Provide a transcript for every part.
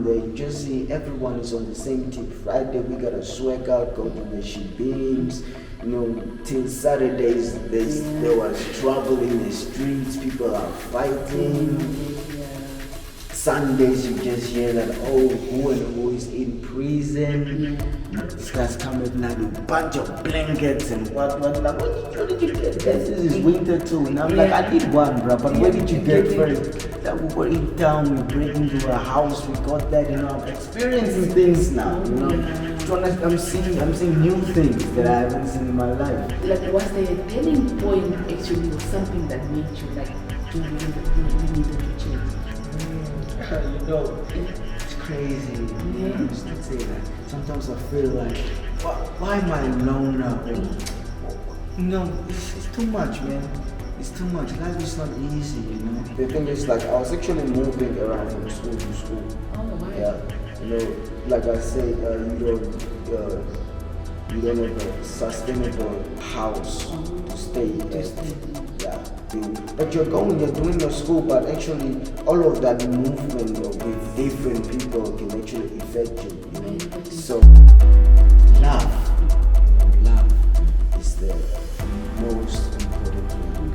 there, you just see everyone is on the same tip. Friday we gotta swag out, go to the shebeens. You know, till Saturdays there was trouble in the streets, people are fighting. Sundays you just hear that, oh, who and who is in prison. This guy's come with like a bunch of blankets and whatnot. Like, where did you get this? This is winter too. And I'm like, I need one, bro, but where did you get first? That we were in town, we break into a house, we got that, you know, I'm experiencing things now, you know. I'm seeing new things that I haven't seen in my life. Like, was the turning point actually was something that made you like do you needed to change? You know, it's crazy. I used to say that. Sometimes I feel like, why am I alone now? You know, it's too much, man. It's too much. Life is not easy, you know. The thing is, like, I was actually moving around from school to school. Oh, wow. Yeah. You know, like I say, you don't have a sustainable house to stay at. Yeah. But you're doing your school, but actually all of that movement with different people can actually affect you, you know. So love is the most important thing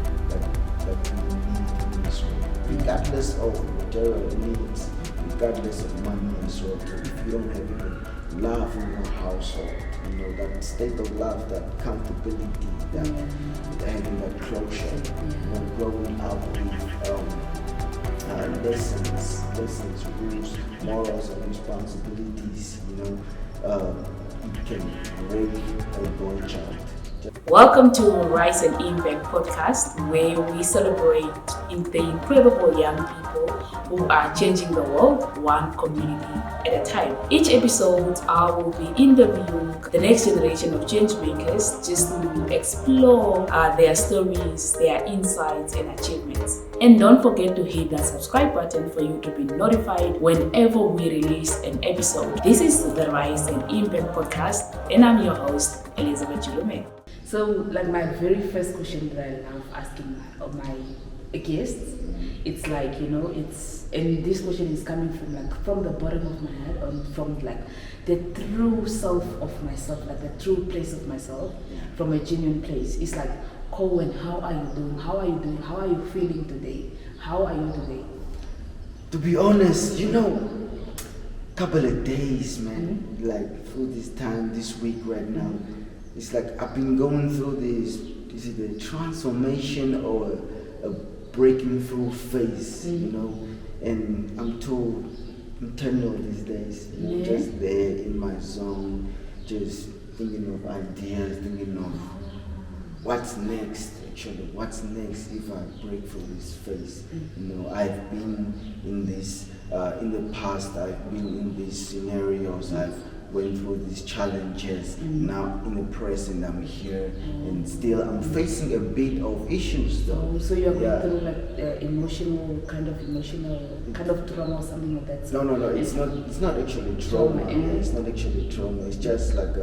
that we need in this world. Regardless of material needs, regardless of money as well. If you don't have even love in your household, you know, that state of love, that comfortability, that having that closure, you know, growing up with lessons, rules, morals, and responsibilities, you know, it can break a boy child. Welcome to Rise and Impact podcast, where we celebrate the incredible young people who are changing the world one community at a time. Each episode, I will be interviewing the next generation of change makers just to explore their stories, their insights, and achievements. And don't forget to hit that subscribe button for you to be notified whenever we release an episode. This is the Rise and Impact podcast, and I'm your host, Elizabeth Julume. So, like, my very first question that I love asking my guests, it's like, you know, and this question is coming from the bottom of my head, from like the true self of myself, like the true place of myself, from a genuine place. It's like, Cowen, how are you doing? How are you doing? How are you feeling today? How are you today? To be honest, you know, couple of days, man, like through this time, this week right now, it's like I've been going through this, is it a transformation or a breaking through phase, you know, and I'm too internal these days, you know, just there in my zone, just thinking of ideas, thinking of what's next, actually, what's next if I break through this phase. You know, I've been in this, in the past, I've been in these scenarios, I've went through these challenges. Now in the present, I'm here, and still I'm facing a bit of issues though. So you're going through like emotional kind of trauma or something like that? No, it's not actually trauma. It's not actually trauma. It's just like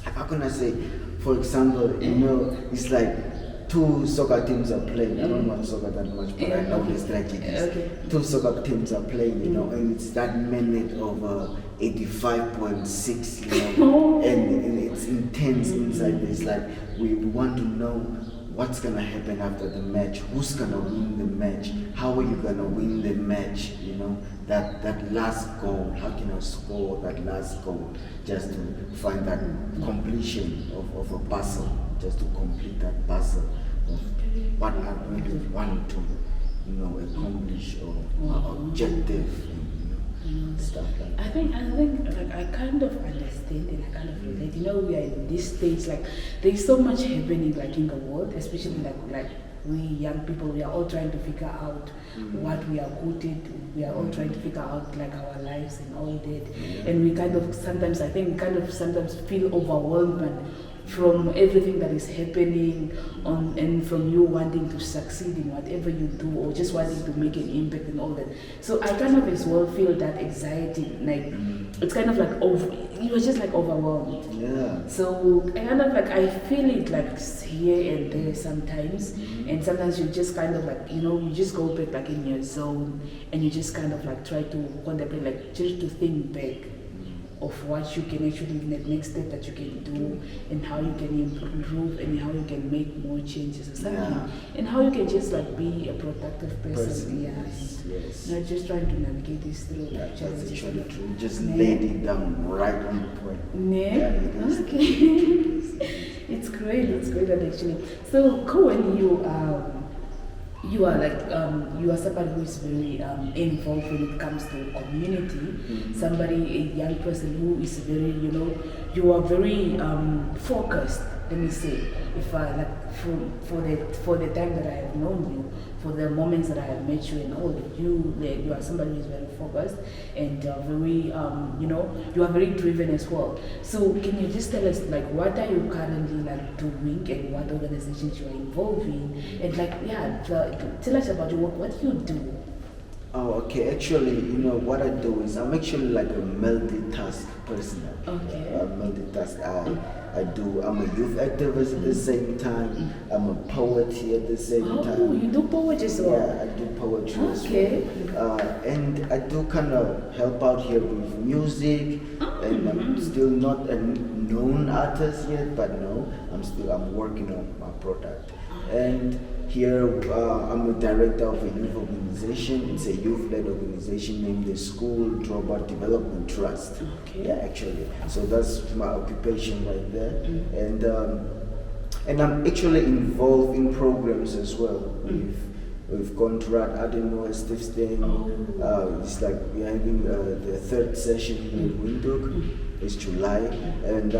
how can I say? For example, you know, it's like two soccer teams are playing. I don't watch soccer that much, but I know the strategies. Two soccer teams are playing, you know, and it's that minute of 85.6, you know, and it's intense inside. It's like we want to know what's gonna happen after the match, who's gonna win the match, how are you gonna win the match, you know, that last goal, how can I score that last goal, just to find that completion of a puzzle, just to complete that puzzle of what I really want to, you know, accomplish or objective, stuff like that. I think like I kind of understand and I kind of relate. You know, we are in this stage, like there's so much happening like in the world, especially like we young people, we are all trying to figure out what we are good at. We are all trying to figure out like our lives and all that. And we kind of sometimes feel overwhelmed from everything that is happening on, and from you wanting to succeed in whatever you do, or just wanting to make an impact and all that. So I kind of as well feel that anxiety, like it's kind of like you were just like overwhelmed. Yeah. So I kind of like, I feel it like here and there sometimes, and sometimes you just kind of like, you just go back like in your zone, and you just kind of like try to contemplate, like just to think back of what you can actually, the next step that you can do, and how you can improve, and how you can make more changes or something, and how you can just like be a productive person. Yes. Not just trying to navigate this through That's challenges. actually true. You just laid it down right on the point. Okay. It's great that actually. So Cowen, you are like you are somebody who is very involved when it comes to community. Somebody, a young person who is very, you are very focused. Let me say, if I like for the time that I have known you, for the moments that I have met you and all that, you are somebody who is very focused and very you are very driven as well. So can you just tell us like what are you currently like doing, and what organizations you are involved in, and like tell us about your work, what you do. Oh, okay. Actually, what I do is I'm actually like a multitask person. Okay. I'm a youth activist at the same time. I'm a poet here at the same time. Oh, you do poetry as well? Yeah, I do poetry as Okay. well. And I do kind of help out here with music, and I'm still not a known artist yet, but no, I'm working on my product. And here I'm a director of a youth organization. It's a youth-led organization named the School Dropout Development Trust. Okay. Yeah, actually. So that's my occupation right there. And I'm actually involved in programs as well. We've contract, I don't know, Steve Stain. It's like we're having the third session in Windhoek. It's July. And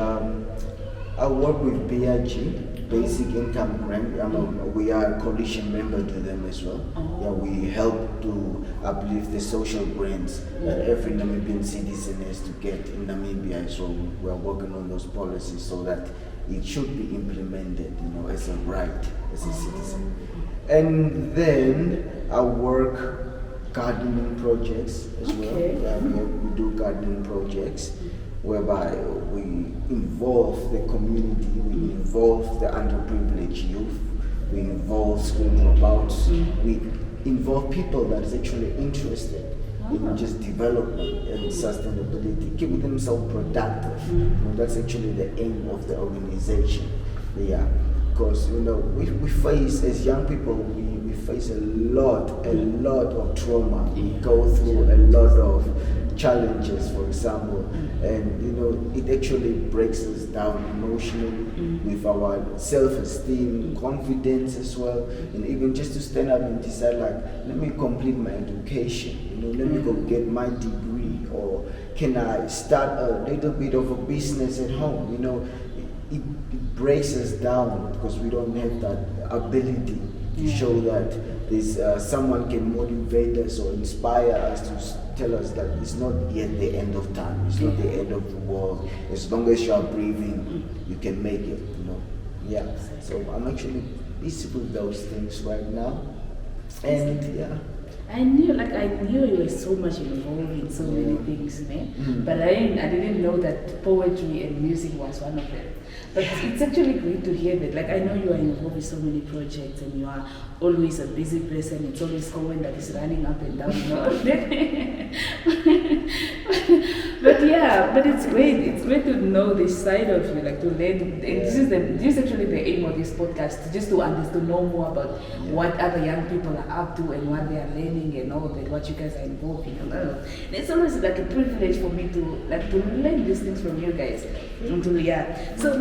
I work with BIG. Basic Income Grant. We are a coalition member to them as well. Yeah, we help to uplift the social grants that every Namibian citizen has to get in Namibia. So we are working on those policies so that it should be implemented, as a right as a citizen. And then I work gardening projects as well. Yeah, we do gardening projects whereby we involve the community, we involve the underprivileged youth, we involve school dropouts, we involve people that is actually interested in just development and sustainability, keeping themselves productive. That's actually the aim of the organization. Yeah, because we face, as young people, we face a lot of trauma. We go through a lot of challenges, for example, and it actually breaks us down emotionally with our self-esteem, confidence as well, and even just to stand up and decide, like, let me complete my education, let me go get my degree, or can I start a little bit of a business at home? It breaks us down because we don't have that ability to show that there's someone can motivate us or inspire us to tell us that it's not yet the end of time, it's not the end of the world. As long as you are breathing, you can make it, Yeah, so I'm actually busy with those things right now. And yeah. I knew you were so much involved in so many things, but I didn't know that poetry and music was one of them. But it's actually great to hear that. Like, I know you are involved in so many projects, and you are always a busy person. It's always Cowen that is running up and down, But it's great. It's great to know this side of you, like to learn. And this is actually the aim of this podcast, just to know more about what other young people are up to and what they are learning and all that, what you guys are involved in. And it's always like a privilege for me to learn these things from you guys. So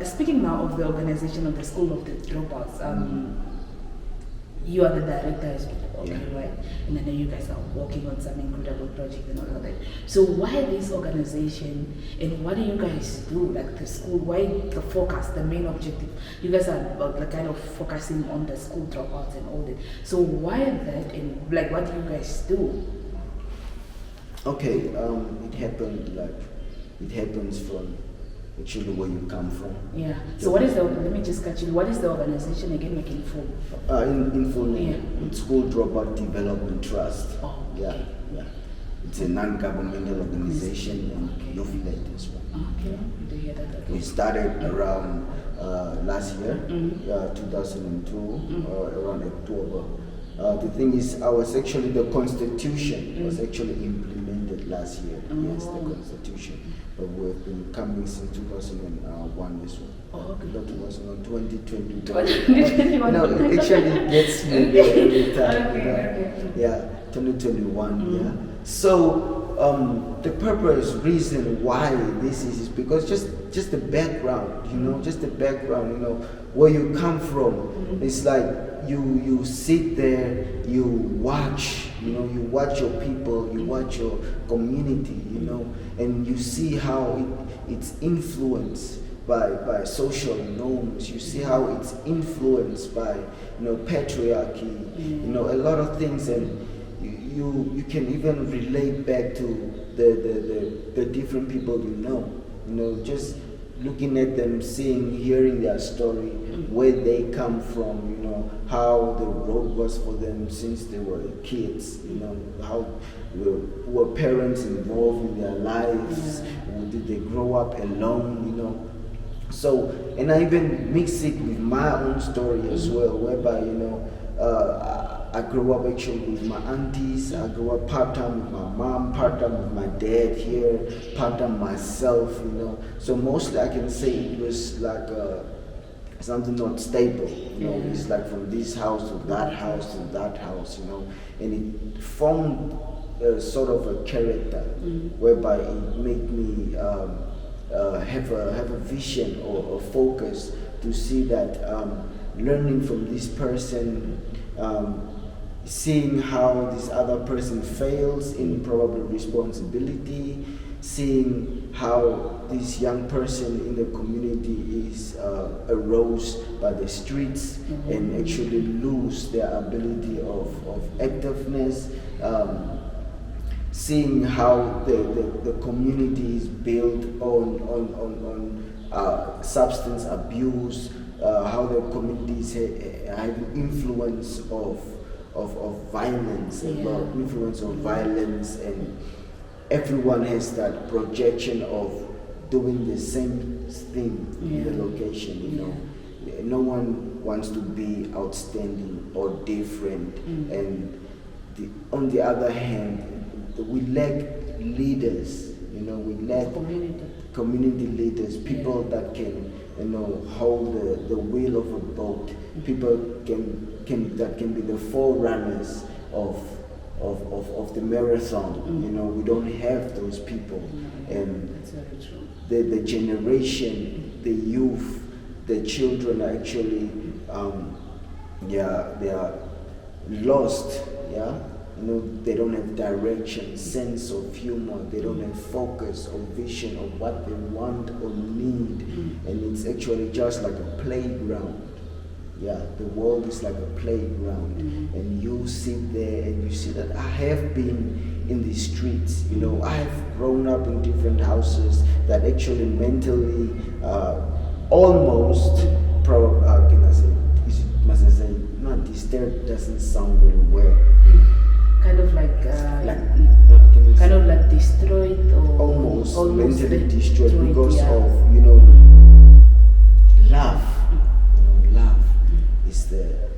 speaking now of the organization of the School of the Dropouts, you are the director as well, right? And I know you guys are working on some incredible projects and all of that. So why this organization, and what do you guys do, like the school, why the focus, the main objective? You guys are kind of focusing on the school dropouts and all that. So why that, and what do you guys do? Okay, it happens from actually where you come from. Yeah. So what is let me just cut you. What is the organization again, like in full? In full name, Yeah. it's School Dropout Development Trust. Oh, Yeah, okay. yeah. It's a non-governmental organization and youth led as well. Okay. Do you hear that? Okay. We started around last year, Mm-hmm. 2002, around October. The thing is, the Constitution was actually implemented last year. Yes, the Constitution. But we've been coming since 2001 as well. Oh, okay. That was on 2021. 2021. No, it actually gets me there every time. Okay, you know? okay. Yeah, 2021, yeah. So the purpose, reason why this is because just the background, you know, just the background, you know, where you come from. It's like you sit there, you watch, you know, you watch your people, you watch your community, you know, and you see how it's influenced by social norms. You see how it's influenced by, you know, patriarchy, you know, a lot of things, and you can even relate back to the different people you know, just looking at them, hearing their story, where they come from, you know, how the road was for them since they were kids, you know, how were parents involved in their lives, did they grow up alone, you know. So, and I even mix it with my own story as well, whereby, you know, I grew up actually with my aunties. I grew up part-time with my mom, part-time with my dad here, part-time myself, you know. So mostly I can say it was like something not stable, you know. It's like from this house to that house to that house, you know. And it formed sort of a character whereby it made me have a vision or a focus to see that learning from this person, seeing how this other person fails in probably responsibility, seeing how this young person in the community is arose by the streets and actually lose their ability of activeness, seeing how the community is built on substance abuse, how the communities have influence of violence, influence of violence, and everyone has that projection of doing the same thing in the location, you know. No one wants to be outstanding or different, and on the other hand, we lack leaders, you know, we lack community leaders, people that can, you know, hold the wheel of a boat, people that can be the forerunners of the marathon. You know, we don't have those people, and That's very true. the generation, the youth, the children are actually they are lost. You know, they don't have direction, sense of humor, they don't have focus or vision of what they want or need, and it's actually just like a playground. The world is like a playground, and you sit there and you see that I have been in the streets, you know, I have grown up in different houses that actually mentally almost, how can I say, must I say, not disturbed doesn't sound really well. Kind of like kind of like destroyed or almost mentally like destroyed because of, you know, love. You know, love is the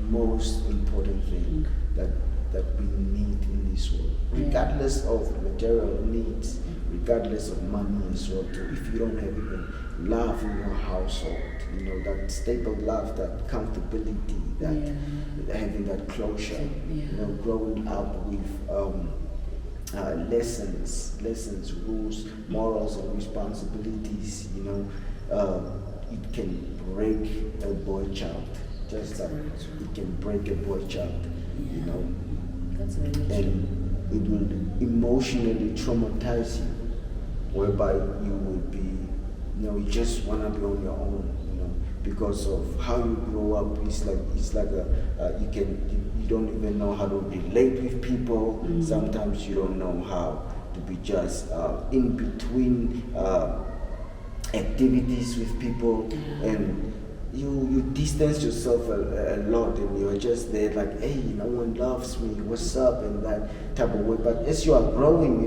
most important thing that we need in this world, regardless of material needs, regardless of money as well too. If you don't have even love in your household, you know, that stable love, that comfortability, that having that closure, you know, growing up with lessons, rules, morals, and responsibilities, you know, it can break a boy child, just like it can break a boy child, you know. That's very true. And it will emotionally traumatize you, whereby you will be, you know, you just want to be on your own, you know, because of how you grow up. It's like you don't even know how to relate with people. Sometimes you don't know how to be just in between activities with people, and you distance yourself a lot, and you're just there like, hey, no one loves me, what's up, and that type of way. But as you are growing,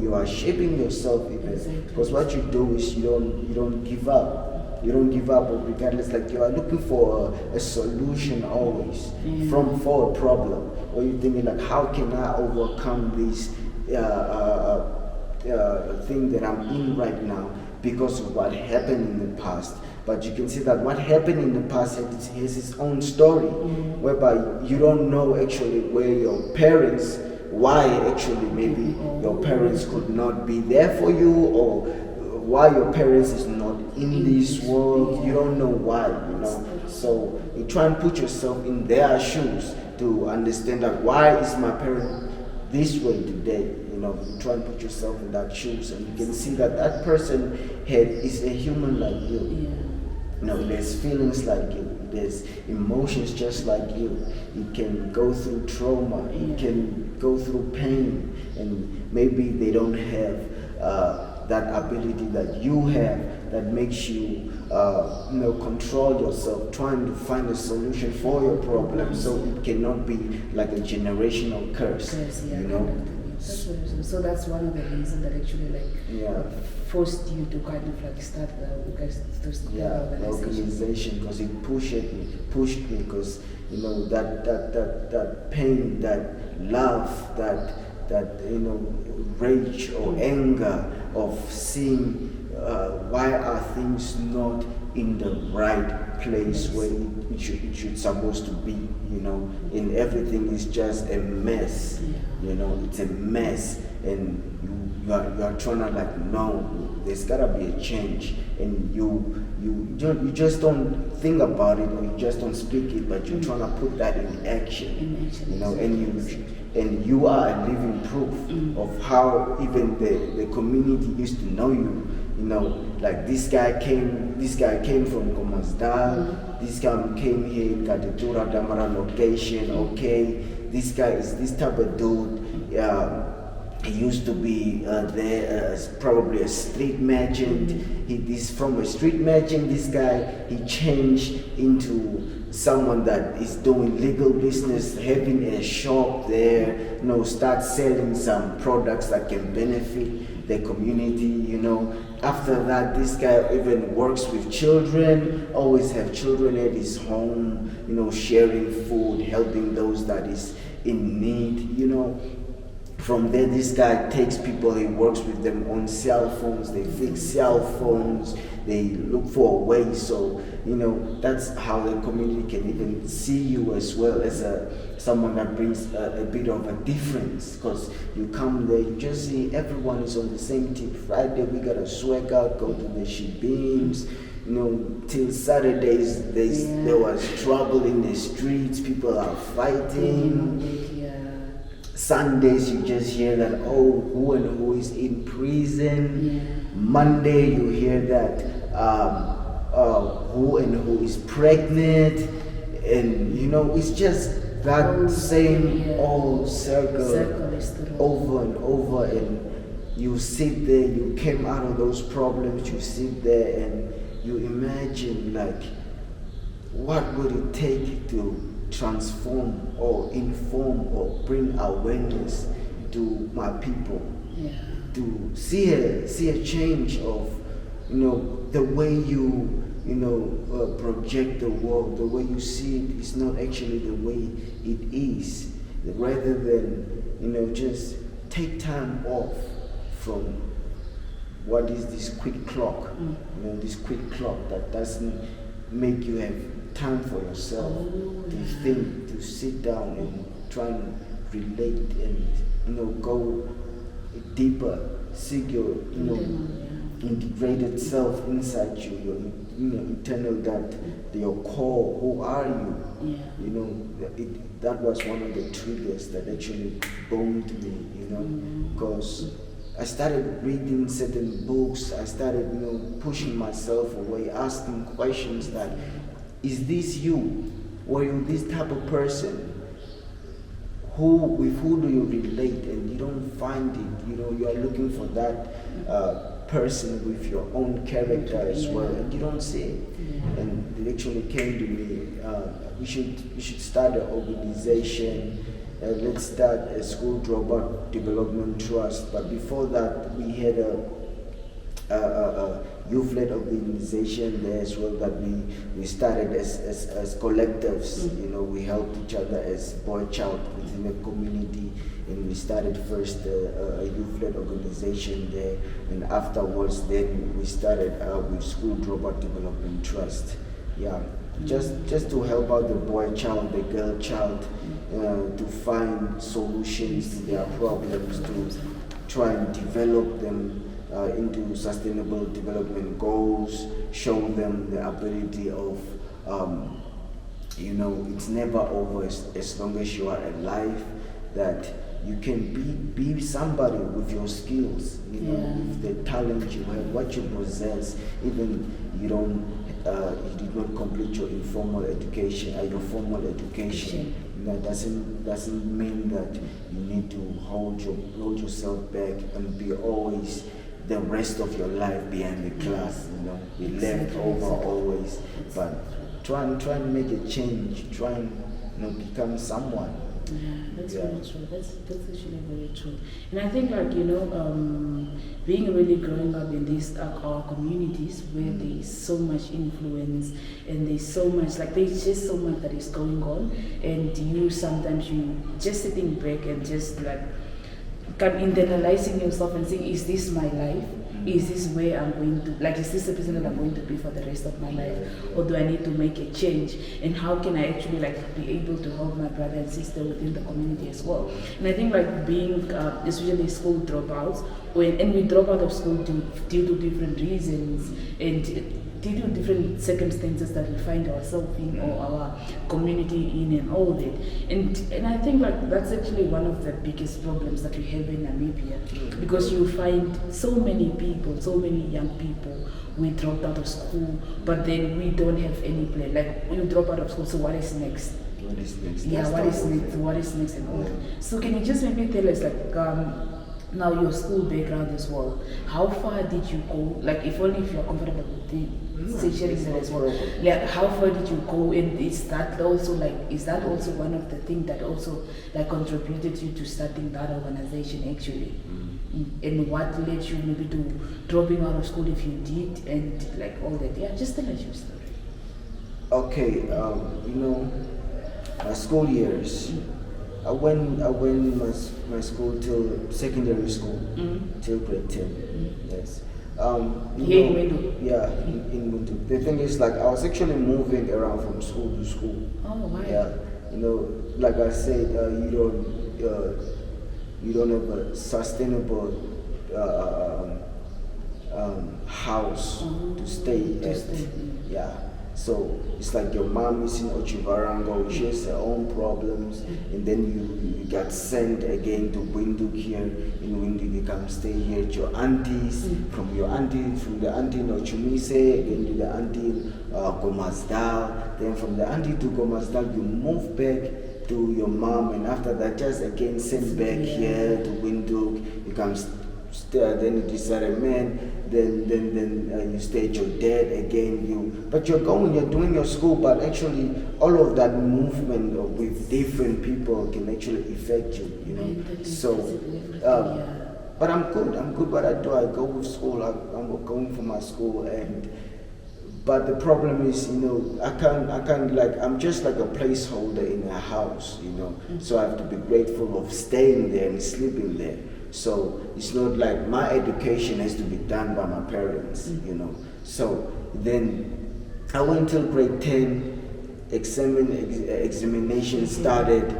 you are shaping yourself even, because what you do is you don't give up. You don't give up, regardless. Like, you are looking for a solution always for a problem, or you're thinking like, how can I overcome this thing that I'm in right now because of what happened in the past. But you can see that what happened in the past has its own story, whereby you don't know actually why actually maybe your parents could not be there for you, or why your parents is not in this world. You don't know why, So you try and put yourself in their shoes to understand that why is my parent this way today. You try and put yourself in that shoes, and you can see that person is a human like you. There's feelings like you, there's emotions just like you. It can go through trauma, it can go through pain, and maybe they don't have that ability that you have, that makes you control yourself, trying to find a solution for your problem, so it cannot be like a generational curse. So that's one of the reasons that actually forced you to kind of like start the organization, because it pushed me, because that pain, that love, that rage or anger of seeing why are things not in the right place where it should supposed to be, and everything is just a mess. It's a mess, and you are trying to no, there's gotta be a change, and you just don't think about it, or you just don't speak it, but you're trying to put that in action, and you are a living proof of how even the community used to know you. Like this guy came from Komasdal, this guy came here in Katitura Damara location, okay, this guy is this type of dude. He used to be there as probably a street merchant. He's from a street merchant. This guy, he changed into someone that is doing legal business, having a shop there, start selling some products that can benefit the community, After that, this guy even works with children, always have children at his home, sharing food, helping those that is in need, From there, this guy takes people, he works with them on cell phones, they fix cell phones, they look for a way. So, that's how the community can even see you as well as someone that brings a bit of a difference. Because you come there, you just see everyone is on the same tip. Friday, we got a swag out, go to the shebeams. Till Saturdays, there was trouble in the streets, people are fighting. Sundays, you just hear that, who and who is in prison. Monday, you hear that who and who is pregnant. And, it's just that same old circle over and over. And you sit there, you came out of those problems, you sit there and you imagine, what would it take to transform or inform or bring awareness to my people, to see a change of the way you project the world, the way you see it is not actually the way it is, rather than just take time off from what is this quick clock, this quick clock that doesn't make you have time for yourself to think, to sit down and try and relate and go deeper, seek your integrated self inside you, your internal your core. Who are you? That was one of the triggers that actually boned me, because I started reading certain books. I started pushing myself away, asking questions that, is this you? Were you this type of person? With who do you relate? And you don't find it. You are looking for that person with your own character as well, and you don't see it. And it actually came to me, we should start an organization. Let's start a School Dropout Development Trust. But before that, we had a youth-led organization there as well that we started as collectives. You know, we helped each other as boy child within the community, and we started first a youth-led organization there, and afterwards then we started with School Dropout Development Trust. Yeah, just to help out the boy child, the girl child, to find solutions to their problems, to try and develop them into sustainable development goals, show them the ability of, it's never over as long as you are alive, that you can be somebody with your skills, with the talent you have, what you possess, even you did not complete your informal education or your formal education. That doesn't mean that you need to hold yourself back and be always the rest of your life behind the class, be left over always. But try and make a change, try and become someone. That's very true. That's actually very true. And I think being really growing up in these our communities where there's so much influence and there's so much there's just so much that is going on, and you just sitting back and just internalizing yourself and saying, is this my life? Is this where I'm going to, is this the person that I'm going to be for the rest of my life? Or do I need to make a change? And how can I actually be able to help my brother and sister within the community as well? And I think being, especially school dropouts, and we drop out of school due to different reasons and due to different circumstances that we find ourselves in or our community in and all that. And I think that's actually one of the biggest problems that we have in Namibia, because you find so many people, so many young people, we dropped out of school, but then we don't have any plan. You drop out of school, so what is next? What is next? Yeah, what is next and all. So can you just maybe tell us now your school background as well? How far did you go? If only if you're comfortable with the sharing that as well. How far did you go? And is that also one of the things that also contributed you to starting that organization actually? And what led you maybe to dropping out of school if you did, and all that? Yeah, just tell us your story. Okay, my school years. I went my school till secondary school, till grade 10. Yes. Here in Windu? Yeah, in Windu. The thing is, I was actually moving around from school to school. Oh, wow. Yeah, like I said, you don't have a sustainable house to stay at. Yeah. So it's your mom is in Ochivarango, she has her own problems, and then you got sent again to Windhoek here. In Windhoek you come stay here at your aunties, from the auntie in Ochumise, again to the auntie in Gomasdal, then from the auntie to Gomasdal you move back to your mom, and after that just again sent back here to Windhoek. You come then you decide, then you stay at your dad again. But you're doing your school, but actually all of that movement with different people can actually affect you, So, but I'm good what I do. I go with school, I'm going for my school, but the problem is, I can't I'm just a placeholder in a house, So I have to be grateful of staying there and sleeping there. So it's not my education has to be done by my parents, So then I went till grade 10, examination started.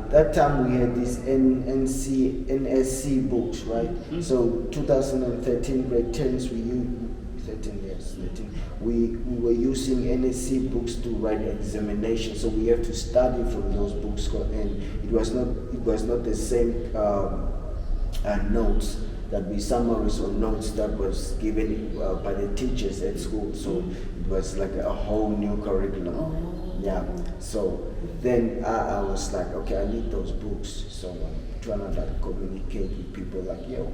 That time we had these NSC books, right? So 2013 grade 10s we were using NSC books to write examinations. So we have to study from those books, and it was not the same notes that be summaries or notes that was given by the teachers at school. So it was a whole new curriculum. Yeah. So then I was okay, I need those books. So trying to like communicate with people like, yo,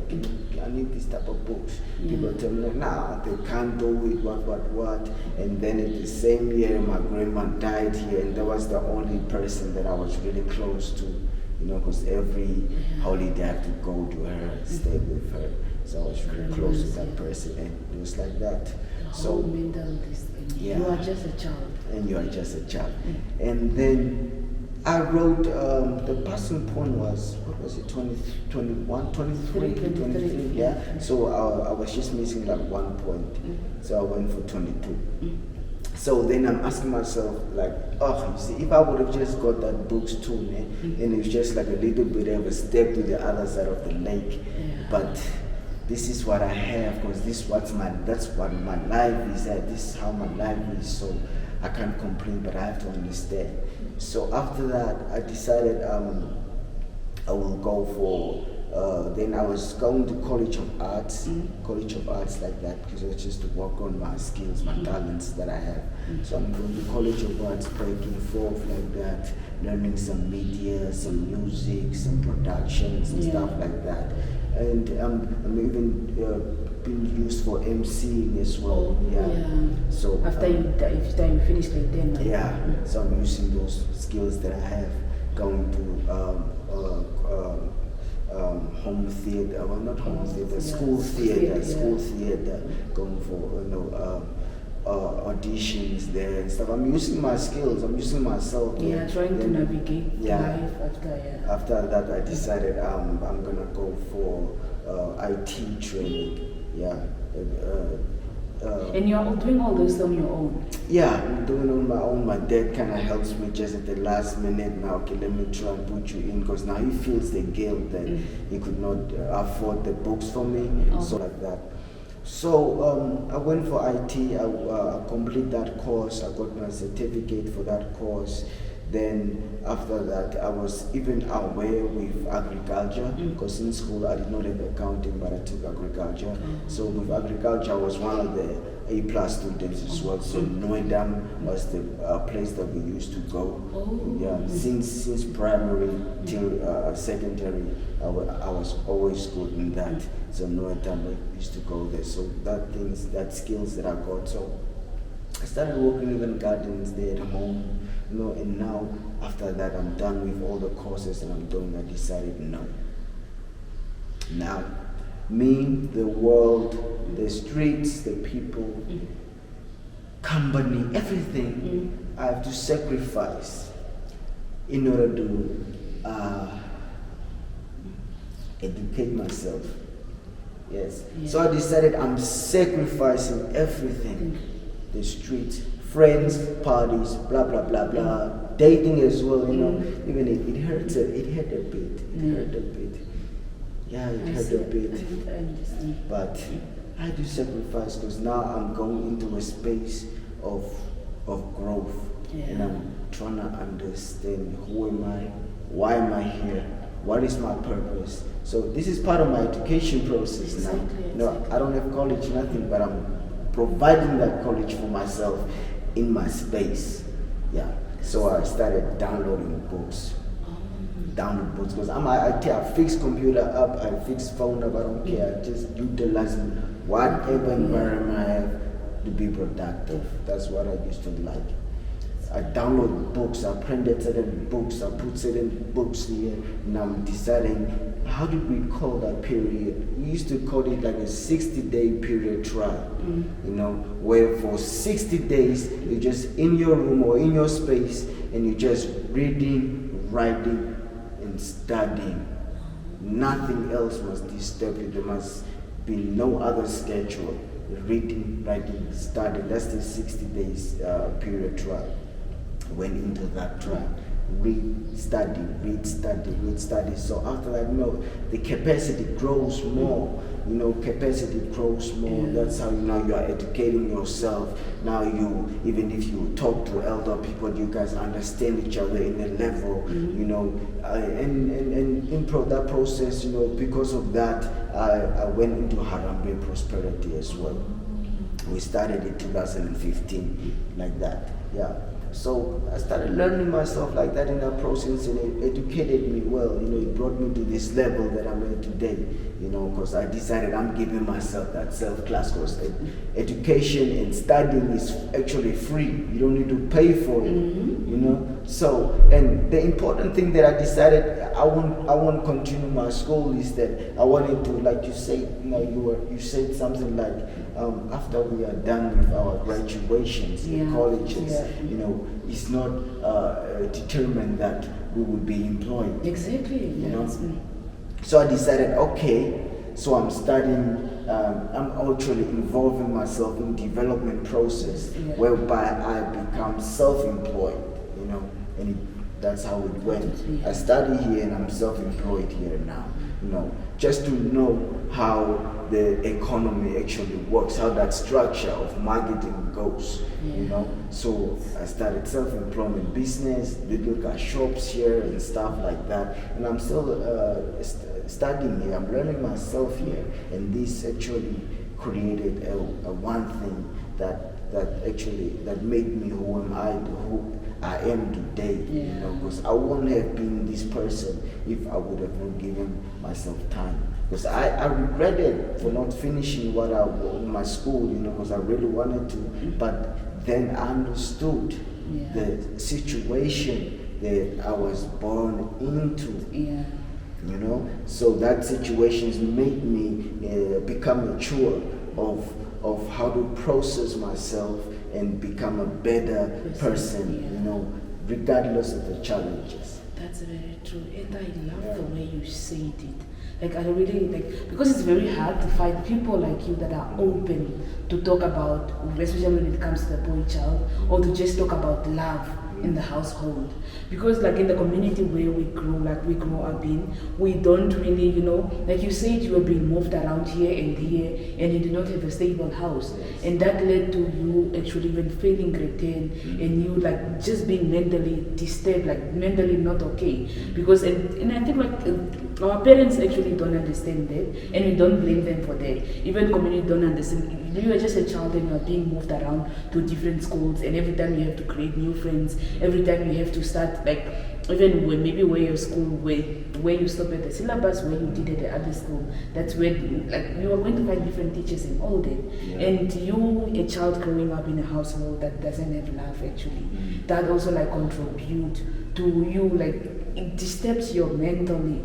I need this type of books. People tell me like, nah, they can't do it, what. And then in the same year, my grandma died here, and that was the only person that I was really close to, you know, because every holiday I have to go to her, stay with her. So I was really close to that person, and it was like that. So mental you are just a child. And you are just a child. And then I wrote, the passing point was, what was it, 21, 23, yeah? So I was just missing like 1 point. So I went for 22. So then I'm asking myself, like, oh, you see, if I would have just got that books too, man, and it was just like a little bit of a step to the other side of the lake. But this is what I have, because that's what my life is at. This is how my life is. So I can't complain, but I have to understand. So after that, I decided I will go for, then I was going to College of Arts like that, because it was just to work on my skills, my talents that I have. So I'm going to College of Arts, back and forth like that, learning some media, some music, some productions and stuff like that. And I'm even being used for MCing as well. So after you finish like 10. So I'm using those skills that I have, going to home theater, well, not home theater, school theater, going for auditions there and stuff. I'm using my skills. I'm using myself. Trying to navigate life after that, I decided I'm gonna go for IT training. And you're doing all this on your own? Yeah, I'm doing it on my own. My dad kind of helps me just at the last minute. Now, okay, let me try and put you in, because now he feels the guilt that he could not afford the books for me, so like that. So I went for IT. I completed that course. I got my certificate for that course. Then after that, I was even aware with agriculture, because in school I did not have accounting, but I took agriculture. So with agriculture, I was one of the A+ students as well. So Noedam was the place that we used to go. Since primary till secondary, I was always good in that. So Noedam, I used to go there. So that skills that I got. So I started working in gardens there at home, you know, and now after that I'm done with all the courses and I'm doing, I decided no. Now, me, the world, the streets, the people, company, everything, I have to sacrifice in order to educate myself. So I decided I'm sacrificing everything. The streets, friends, parties, blah blah blah blah, dating as well, you know. Even it hurts. It hurt a bit. It hurt a bit. It hurt a bit. But I do sacrifice, because now I'm going into a space of growth, and I'm trying to understand who am I, why am I here, what is my purpose. So this is part of my education process now. No, I don't have college, nothing, but I'm providing that college for myself in my space. So I started downloading books. Because I fix computer up, I fix phone up, I don't care. I just utilize whatever environment I have to be productive. That's what I used to like. I download books, I printed certain books, I put certain books here, and I'm deciding, how did we call that period? We used to call it like a 60-day period trial, you know, where for 60 days you're just in your room or in your space and you're just reading, writing, and studying. Nothing else must disturb you. There must be no other schedule. Reading, writing, studying. That's the 60 days period trial. Went into that trial. Read, study. So after that, you know, the capacity grows more. You know, capacity grows more. That's how, you know, you are educating yourself. Now even if you talk to elder people, you guys understand each other in a level, you know. And in that process, you know, because of that, I went into Harambee Prosperity as well. We started in 2015, like that. So I started learning myself like that in that process, and it educated me well. It brought me to this level that I'm at today. Because I decided I'm giving myself that self-class, because education and studying is actually free. You don't need to pay for it. So, and the important thing that I decided I want to continue my school is that I wanted to, like you said, you said something like after we are done with our graduations in colleges, it's not determined that we will be employed. Exactly. So I decided, okay, so I'm studying, I'm actually involving myself in development process whereby I become self-employed, and that's how it went. I study here and I'm self-employed here now, just to know how the economy actually works, how that structure of marketing goes, So I started self-employment business, little car shops here and stuff like that, and I'm still studying here. I'm learning myself here, and this actually created a one thing that made me who I am today, because I wouldn't have been this person if I would have not given myself time. Because I regretted for not finishing my school, because I really wanted to, but then I understood the situation that I was born into. So that situation made me become mature of how to process myself and become a better person, regardless of the challenges. That's very true, and I love the way you said it. Like, I really because it's very hard to find people like you that are open to talk about, especially when it comes to the boy child, or to just talk about love in the household. Because like in the community where we grow up in, we don't really, like you said, you were being moved around here, and you did not have a stable house. And that led to you actually even failing grade 10, and you like just being mentally disturbed, like mentally not okay. Because, and I think like our parents actually don't understand that, and we don't blame them for that. Even community don't understand. You are just a child and you are being moved around to different schools, and every time you have to create new friends, every time you have to start, like, even when maybe where your school, where you stop at the syllabus, where you did at the other school, that's where, like, you are going to find different teachers and all that. And you, a child growing up in a household that doesn't have love, actually, that also like contribute to you, like, it disturbs you mentally,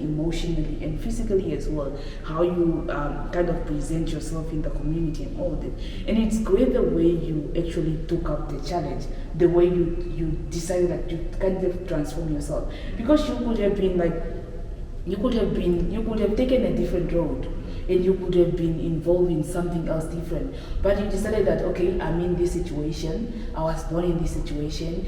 emotionally, and physically as well, how you kind of present yourself in the community and all that. And it's great the way you actually took up the challenge, the way you decided that you kind of transform yourself, because you could have been like, you could have taken a different road, and you could have been involved in something else different, but you decided that, okay, I'm in this situation, I was born in this situation,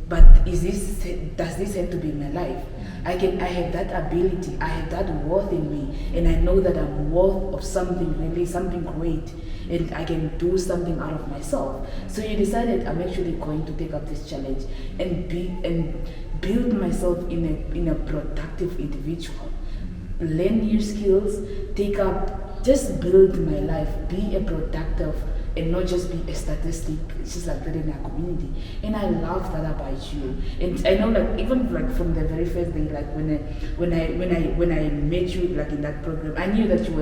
but does this have to be my life? I have that ability, I have that worth in me, and I know that I'm worth of something, really something great, and I can do something out of myself. So you decided, I'm actually going to take up this challenge and build myself in a productive individual, learn new skills, just build my life, be a productive, and not just be a statistic. It's just like that in our community, and I love that about you. And I know, like, even like from the very first day, like when I met you, like in that program, I knew that you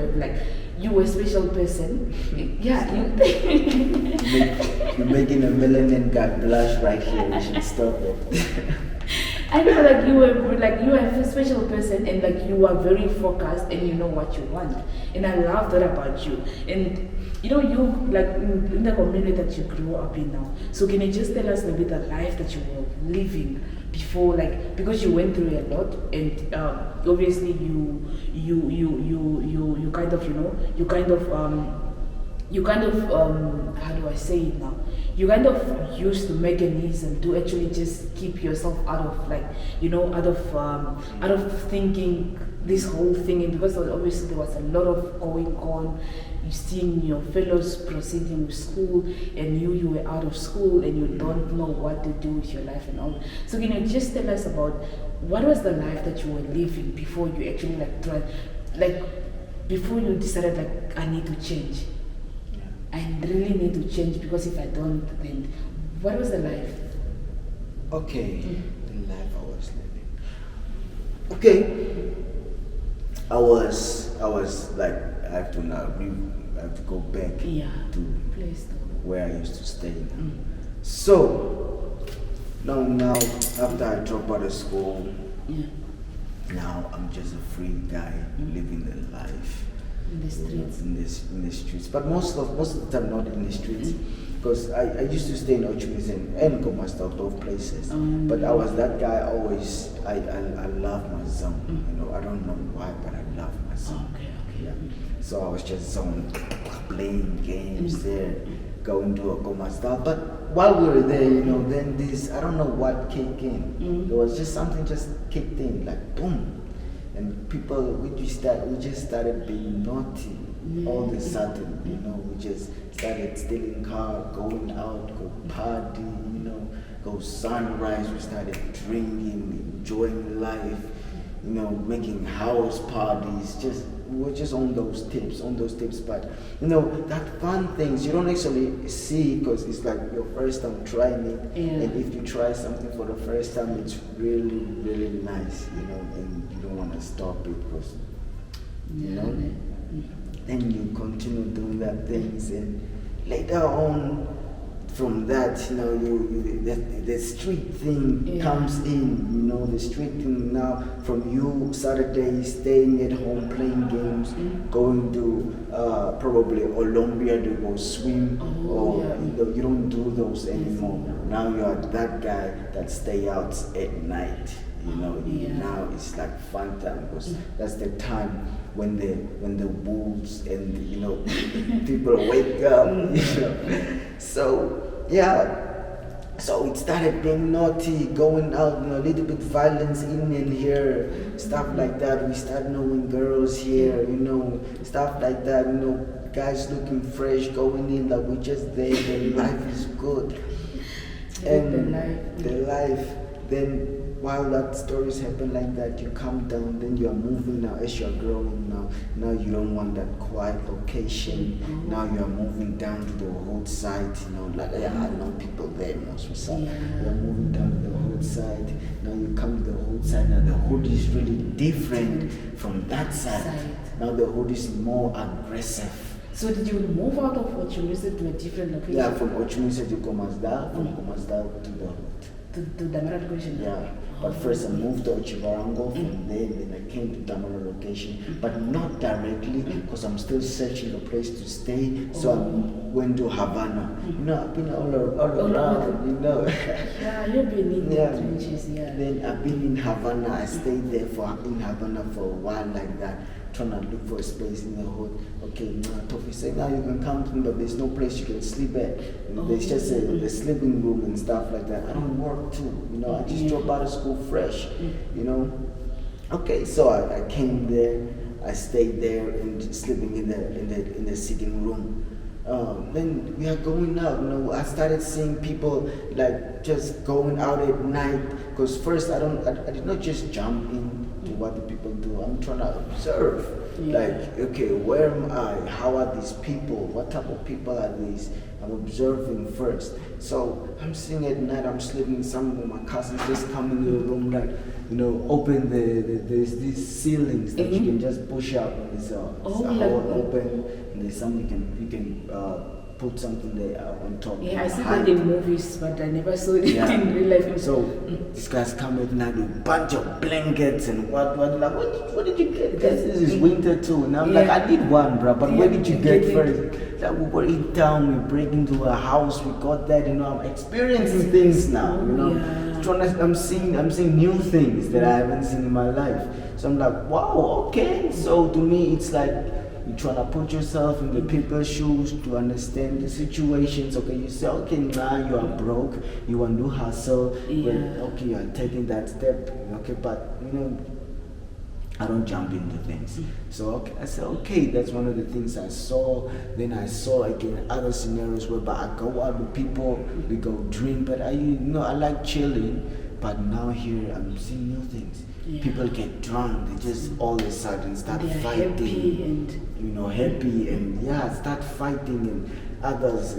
were a special person. Yeah, you're making a melanin guy blush right here. You should stop it. I know, like, you are a special person, and like you are very focused, and you know what you want, and I love that about you. And you like in the community that you grew up in now. So can you just tell us a bit the life that you were living before, like, because you went through a lot, and obviously you kind of how do I say it now? You kind of used the mechanism to actually just keep yourself out of thinking this whole thing, and because obviously there was a lot of going on. You seeing your fellows proceeding with school, and you were out of school, and you don't know what to do with your life and all. So can you just tell us about what was the life that you were living before you actually before you decided, like, I need to change. I really need to change because if I don't, then what was the life? Okay, the life I was living. Okay, I was like, I have to now, I have to go back to place where I used to stay now. So, now after I drop out of school, now I'm just a free guy living the life. In the streets. In the streets, but most of the time not in the streets, because I used to stay in Ochmis and Gomasta, both places. But I was that guy always. I love my zone. You know, I don't know why, but I love my zone. Okay. Yeah. So I was just zone playing games there, going to a Gomasta. But while we were there, you know, then this I don't know what kicked in. There was just something just kicked in, like boom. And people, we just started being naughty all of a sudden, you know. We just started stealing cars, going out, go party, you know, go sunrise. We started drinking, enjoying life, you know, making house parties. We were just on those tips. But you know, that fun things you don't actually see because it's like your first time trying it. And if you try something for the first time, it's really, really nice, you know, and you don't want to stop it because, you know, then you continue doing that things, and later on, from that, you know, the street thing comes in, you know, the street thing now, from you Saturday staying at home playing games, going to probably Olympia to go swim, you don't do those anymore. Now you are that guy that stay out at night, you know. Now it's like fun time because that's the time when the wolves and, you know, people wake up, you know. So it started being naughty, going out, you know, a little bit violence in and here, stuff like that. We started knowing girls here, you know, stuff like that, you know, guys looking fresh, going in like we just there, and life is good. And the life, then while that stories happen like that, you come down, then you are moving now as you are growing now. Now you don't want that quiet location. Now you are moving down to the roadside, you know, like I know people there most of the time. You are moving down to the roadside. Now you come to the roadside, now the hood is really different from that side. Now the hood is more aggressive. So did you move out of Ochimisa to a different location? Yeah, from Ochimisa to Komazda, from Komazda to the hood. To Damara location? Yeah. But first I moved to Chivarango, from there, then I came to Damara location, but not directly because I'm still searching a place to stay. So I went to Havana. You know, I've been all around, you know. Yeah, you've been in the trenches, Then I've been in Havana. I stayed there in Havana for a while like that, trying to look for a space in the hood. Okay, Tofi said, now you can come to me, but there's no place you can sleep at. There's just the sleeping room and stuff like that. I don't work too, you know. I just dropped out of school fresh, you know. Okay, so I came there. I stayed there and sleeping in the sitting room. Then we are going out, you know. I started seeing people like just going out at night. Because first I did not just jump in to what the people do. I'm trying to observe. Like, okay, where am I? How are these people? What type of people are these? I'm observing first. So I'm sitting at night, I'm sleeping, some of my cousins just come in the room, like, you know, open there's these ceilings that you can just push up. It's a hole open, and there's something you can put something there on top. Yeah, I see that in movies, but I never saw it in real life. So these guys come at night with a bunch of blankets and what like, what did you get? This is winter too. And I'm like, I need one, bro, but where did you get first? Like, we were in town, we break into a house, we got that, you know. I'm experiencing things now, you know. I'm seeing new things that I haven't seen in my life. So I'm like, wow, okay. So to me, it's like you're trying to put yourself in the people's shoes to understand the situations. Okay, you say, okay, now you are broke, you want to hustle, but okay, you are taking that step, okay, but you know, I don't jump into things. So okay, I said, okay, that's one of the things I saw. Then I saw again other scenarios where I go out with people, we go drink, but I like chilling. But now here I'm seeing new things. People get drunk, they just all of a sudden start fighting. Happy and happy and start fighting, and others,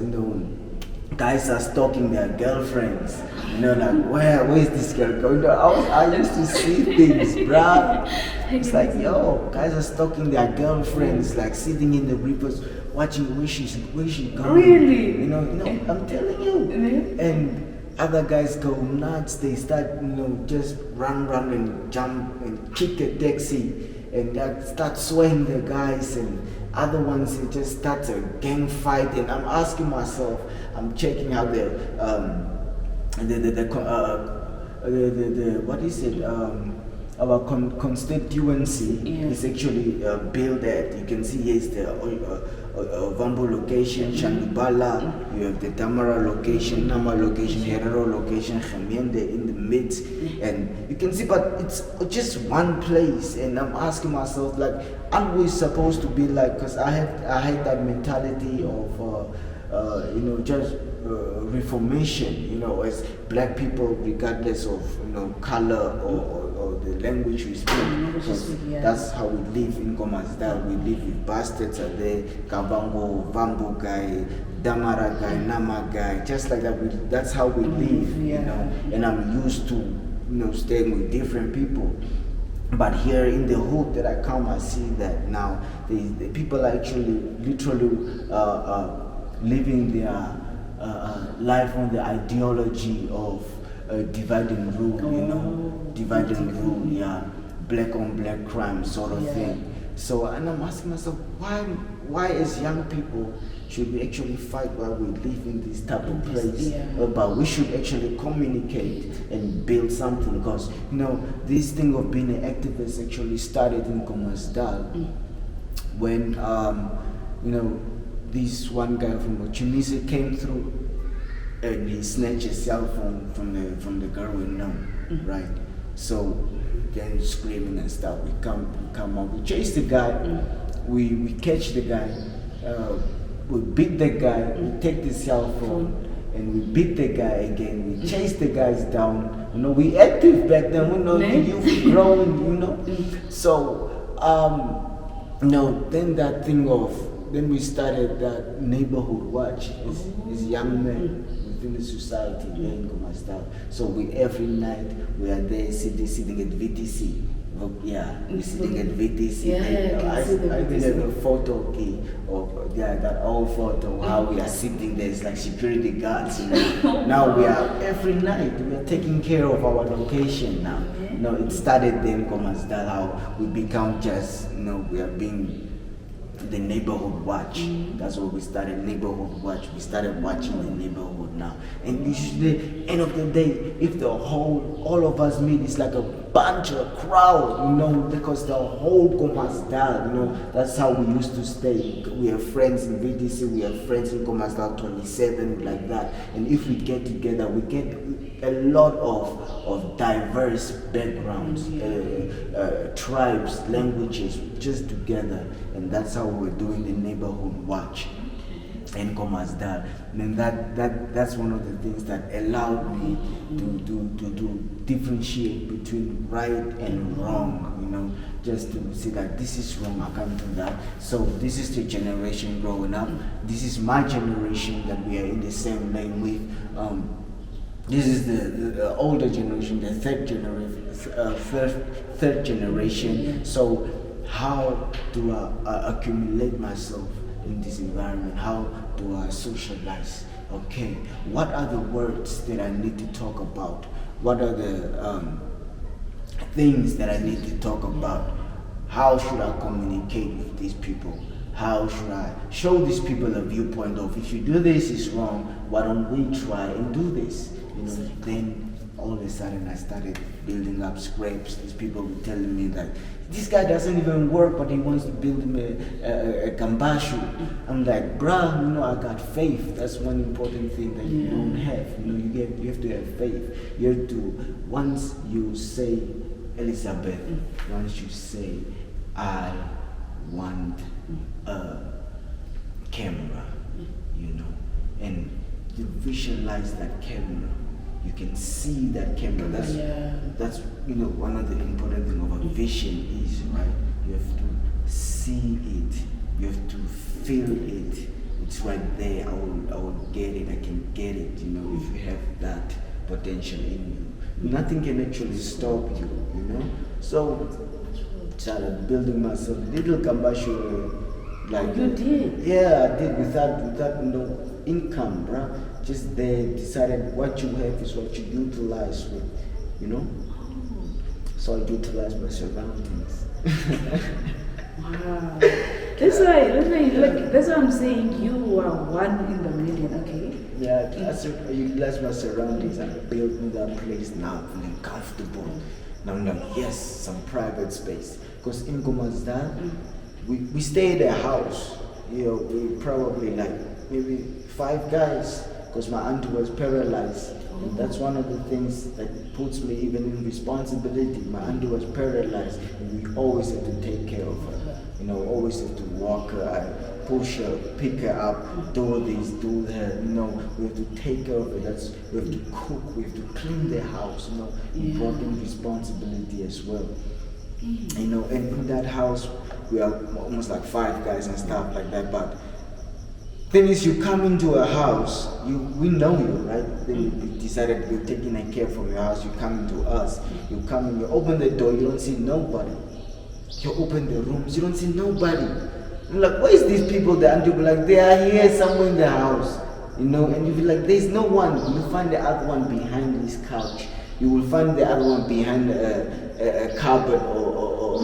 guys are stalking their girlfriends. Like where's this girl going? I used to see things, bruh. It's like, yo, guys are stalking their girlfriends, like sitting in the rivers, watching where she's going. Really? I'm telling you. And other guys go nuts. They start, just run and jump and kick a taxi and start swaying the guys, and other ones it just starts a gang fight. And I'm asking myself, I'm checking out the what is it? Our constituency is actually built at. You can see here is the Vambo location, Shandubala, you have the Damara location, Nama location, Herero location, Khamiende in the midst, and you can see, but it's just one place. And I'm asking myself, like, aren't we supposed to be like? Because I had that mentality of just reformation, as black people, regardless of color or the language we speak. That's how we live in Komasdal. We live with bastards are there, Kabango, Vambo guy, Damara guy, Nama guy, just like that. That's how we live, And I'm used to staying with different people. But here in the hood that I come, I see that now the people are actually literally living their life on the ideology of divide and rule, divide and rule, black on black crime sort of thing. So, and I'm asking myself, why as young people should we actually fight while we live in this type of place? But we should actually communicate and build something, because this thing of being an activist actually started in Komasdal when this one guy from Tunisia came through and he snatched his cell phone from the girl we know, right? So then screaming and stuff. We come up, we chase the guy, we catch the guy, we beat the guy, we take the cell phone, and we beat the guy again. We chase the guys down. We active back then. The youth growing. So then that thing of. Then we started that neighborhood watch as young men within the society there in Komasdal. So every night we are there sitting at VTC. We're sitting at VTC. I did a photo of that old photo how we are sitting there. It's like security guards. Now we are every night we are taking care of our location now. It started then in Komasdal how we become just we are being the neighborhood watch. That's what we started, neighborhood watch. We started watching the neighborhood now. And usually, end of the day, if all of us meet, it's like a bunch of crowd, because the whole Komasdal, that's how we used to stay. We have friends in VDC, we have friends in Komasdal 27, like that. And if we get together, we get a lot of diverse backgrounds, tribes, languages, just together. And that's how we're doing the neighborhood watch in Komasdal. And that's one of the things that allowed me to differentiate between right and wrong, just to see that this is wrong, I can't do that. So this is the generation growing up. This is my generation that we are in the same lane with. This is the older generation, the third generation. So how do I accumulate myself in this environment? How do I socialize? Okay, what are the words that I need to talk about? What are the things that I need to talk about? How should I communicate with these people? How should I show these people a viewpoint of, if you do this is wrong, why don't we try and do this? Then all of a sudden I started building up scrapes. These people were telling me that this guy doesn't even work, but he wants to build him a gambashu. I'm like, bruh, I got faith. That's one important thing that you don't have. You have to have faith. You have to, once you say Elizabeth, once you say I want a camera, and you visualize that camera. You can see that camera. That's one of the important things of a vision is, right? You have to see it. You have to feel it. it's right there. I will get it. I can get it. You know, if you have that potential in you, nothing can actually stop you. You know, so started building myself little Kambashu. Like You did? Yeah, I did without no income, bruh. Just they decided what you have is what you utilize with, you know. So I utilize my surroundings. Wow. That's why, like, that's what I'm saying. You are one in the million, okay? Yeah, I utilize my surroundings and build me that place now, feeling comfortable. Now I'm like, yes, some private space. Because in Gomazdan, we stay at a house. You know, we probably like maybe 5 guys. Because my auntie was paralyzed. And that's one of the things that puts me even in responsibility. My auntie was paralyzed, and we always have to take care of her. You know, always have to walk her, push her, pick her up, do this, do that. You know, we have to take care of her. We have to cook, we have to clean the house. You know, important responsibility as well. You know, and in that house, we are almost like 5 guys and stuff like that. But thing is, you come into a house, we know you, right? Then you decided you're taking a care from your house, you come into us, you come in, you open the door, you don't see nobody. You open the rooms, you don't see nobody. You're like, where is these people there? And you'll be like, they are here somewhere in the house, you know, and you'll be like, there's no one. You find the other one behind this couch. You will find the other one behind a cupboard or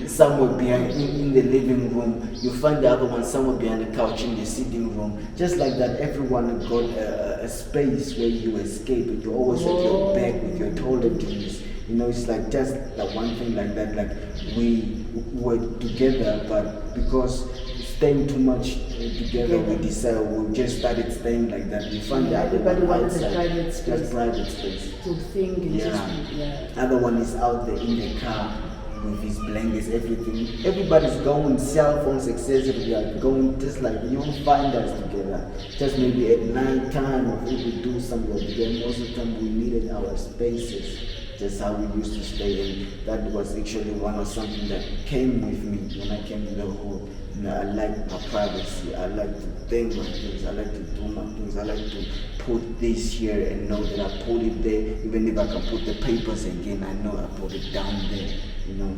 somewhere behind in the living room. You find the other one somewhere behind the couch in the sitting room. Just like that, everyone got a space where you escape. And you always have your bag with your toiletries. You know, it's like just that one thing like that. Like we were together, but because staying too much together, we decided we just started staying like that. We found that everybody wanted a outside, private space. just private space. To think and just, Other one is out there in the car with his blankets, everything. Everybody's going, cell phones, accessories are going just like you won't find us together. Just maybe at night time or if we do something together. Most of the time we needed our spaces. Just how we used to stay, and that was actually one of something that came with me when I came to the whole. You know, I like my privacy. I like to think my things. I like to do my things. I like to put this here and know that I put it there. Even if I can put the papers again, I know I put it down there. You know,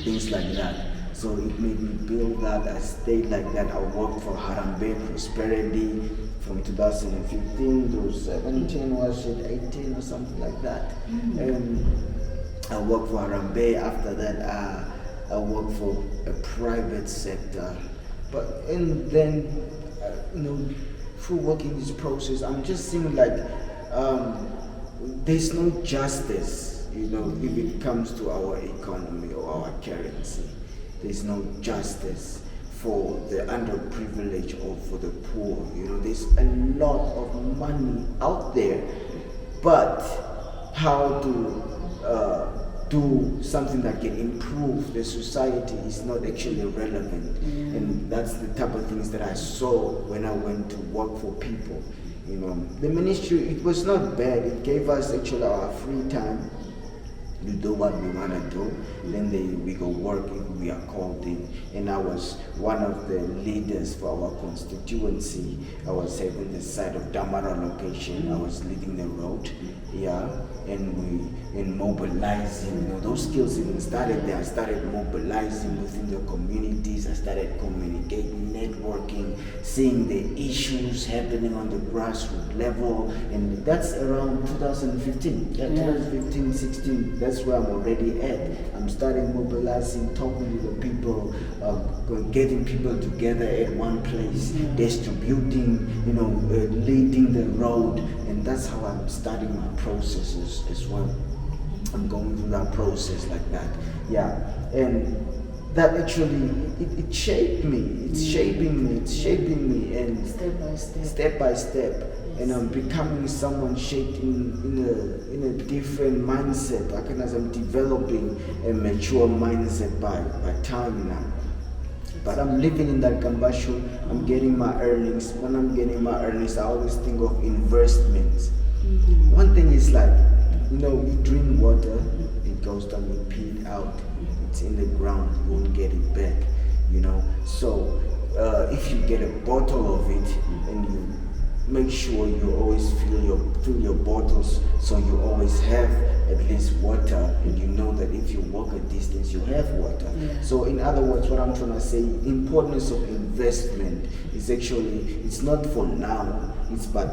things like that. So it made me build that. I stayed like that. I worked for Harambe Prosperity from 2015 to 17, was it 18 or something like that. And I worked for Harambe. After that, I worked for a private sector. And then, you know, through working this process, I'm just seeing like there's no justice, you know, if it comes to our economy or our currency. There's no justice for the underprivileged or for the poor. You know, there's a lot of money out there, but how to do something that can improve the society is not actually relevant. And that's the type of things that I saw when I went to work for people. You know, the ministry, it was not bad. It gave us actually our free time. We do what we want to do, then we go work if we are called in. And I was one of the leaders for our constituency. I was having the side of Damara location. I was leading the road, and mobilizing. You know, those skills even started there. I started mobilizing within the communities. I started communicating, networking, seeing the issues happening on the grassroots level. And that's around 2015, 2015, 16. That's where I'm already at. I'm starting mobilizing, talking to the people, getting people together at one place, distributing, you know, leading the road, and that's how I'm starting my processes as well. I'm going through that process like that, and that actually it shaped me. It's shaping me, and step by step. And I'm becoming someone shaped in a different mindset. As I'm developing a mature mindset by time now. But I'm living in that Kambashu. I'm getting my earnings. When I'm getting my earnings, I always think of investments. One thing is like, you know, you drink water, it goes down, you pee it out. It's in the ground, you won't get it back. You know, so if you get a bottle of it and you make sure you always fill your bottles, so you always have at least water, and you know that if you walk a distance you have water. So in other words, what I'm trying to say, importance of investment is actually, it's not for now, it's but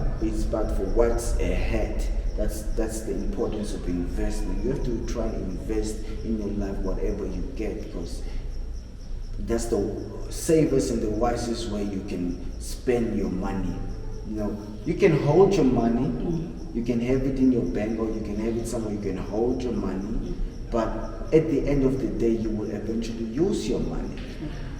for what's ahead. That's the importance of investment. You have to try and invest in your life whatever you get, because that's the safest and the wisest way you can spend your money. You know, you can hold your money, you can have it in your bank, or you can have it somewhere you can hold your money, but at the end of the day you will eventually use your money.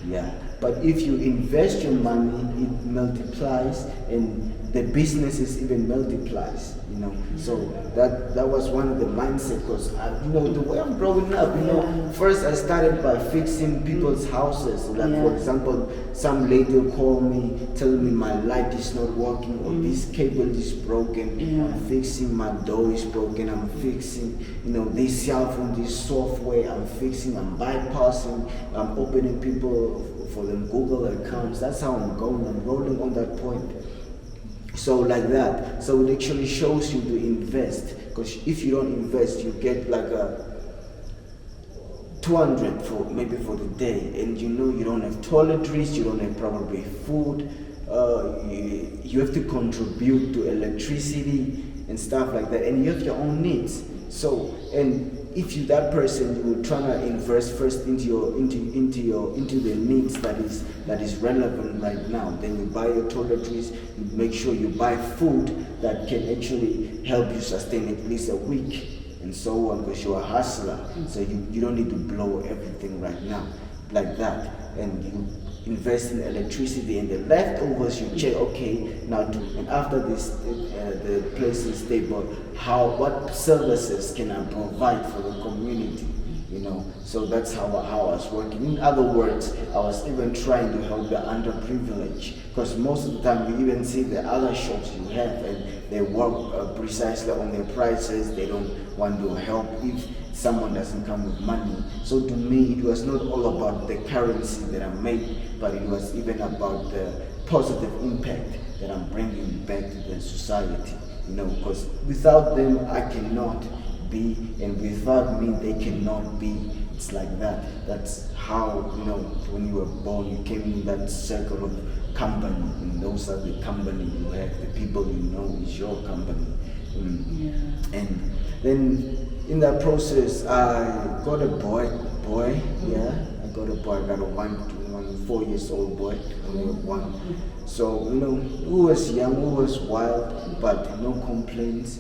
Yeah, but if you invest your money, it multiplies, and the businesses even multiplies, you know. So that was one of the mindset, because you know, the way I'm growing up, you know, first I started by fixing people's houses. Like for example, some lady will call me telling me my light is not working, or this cable is broken. I'm fixing, my door is broken, I'm fixing, you know, this cell phone, this software, I'm fixing, I'm bypassing, I'm opening people for them Google accounts. That's how I'm going, I'm rolling on that point. So like that, so it actually shows you to invest, because if you don't invest, you get like a 200 for the day, and you know you don't have toiletries, you don't have probably food, you have to contribute to electricity and stuff like that, and you have your own needs. So, and if you that person, you will try to invest first into the needs that is relevant right now. Then you buy your toiletries, you make sure you buy food that can actually help you sustain at least a week, and so on, because you're a hustler. So you don't need to blow everything right now like that, and you invest in electricity, and the leftovers you check, okay, now and after this the place is stable, what services can I provide for the community, you know. So that's how I was working. In other words, I was even trying to help the underprivileged, because most of the time you even see the other shops you have, and they work precisely on their prices. They don't want to help if someone doesn't come with money. So to me, it was not all about the currency that I made, but it was even about the positive impact that I'm bringing back to the society, you know, because without them I cannot be, and without me they cannot be. It's like that. That's how, you know, when you were born, you came in that circle of company, and those are the company you have, the people you know is your company. And then in that process, I got a boy. I got a boy. I got a 4 years old boy, one. So, you know, who was young, who was wild, but no complaints.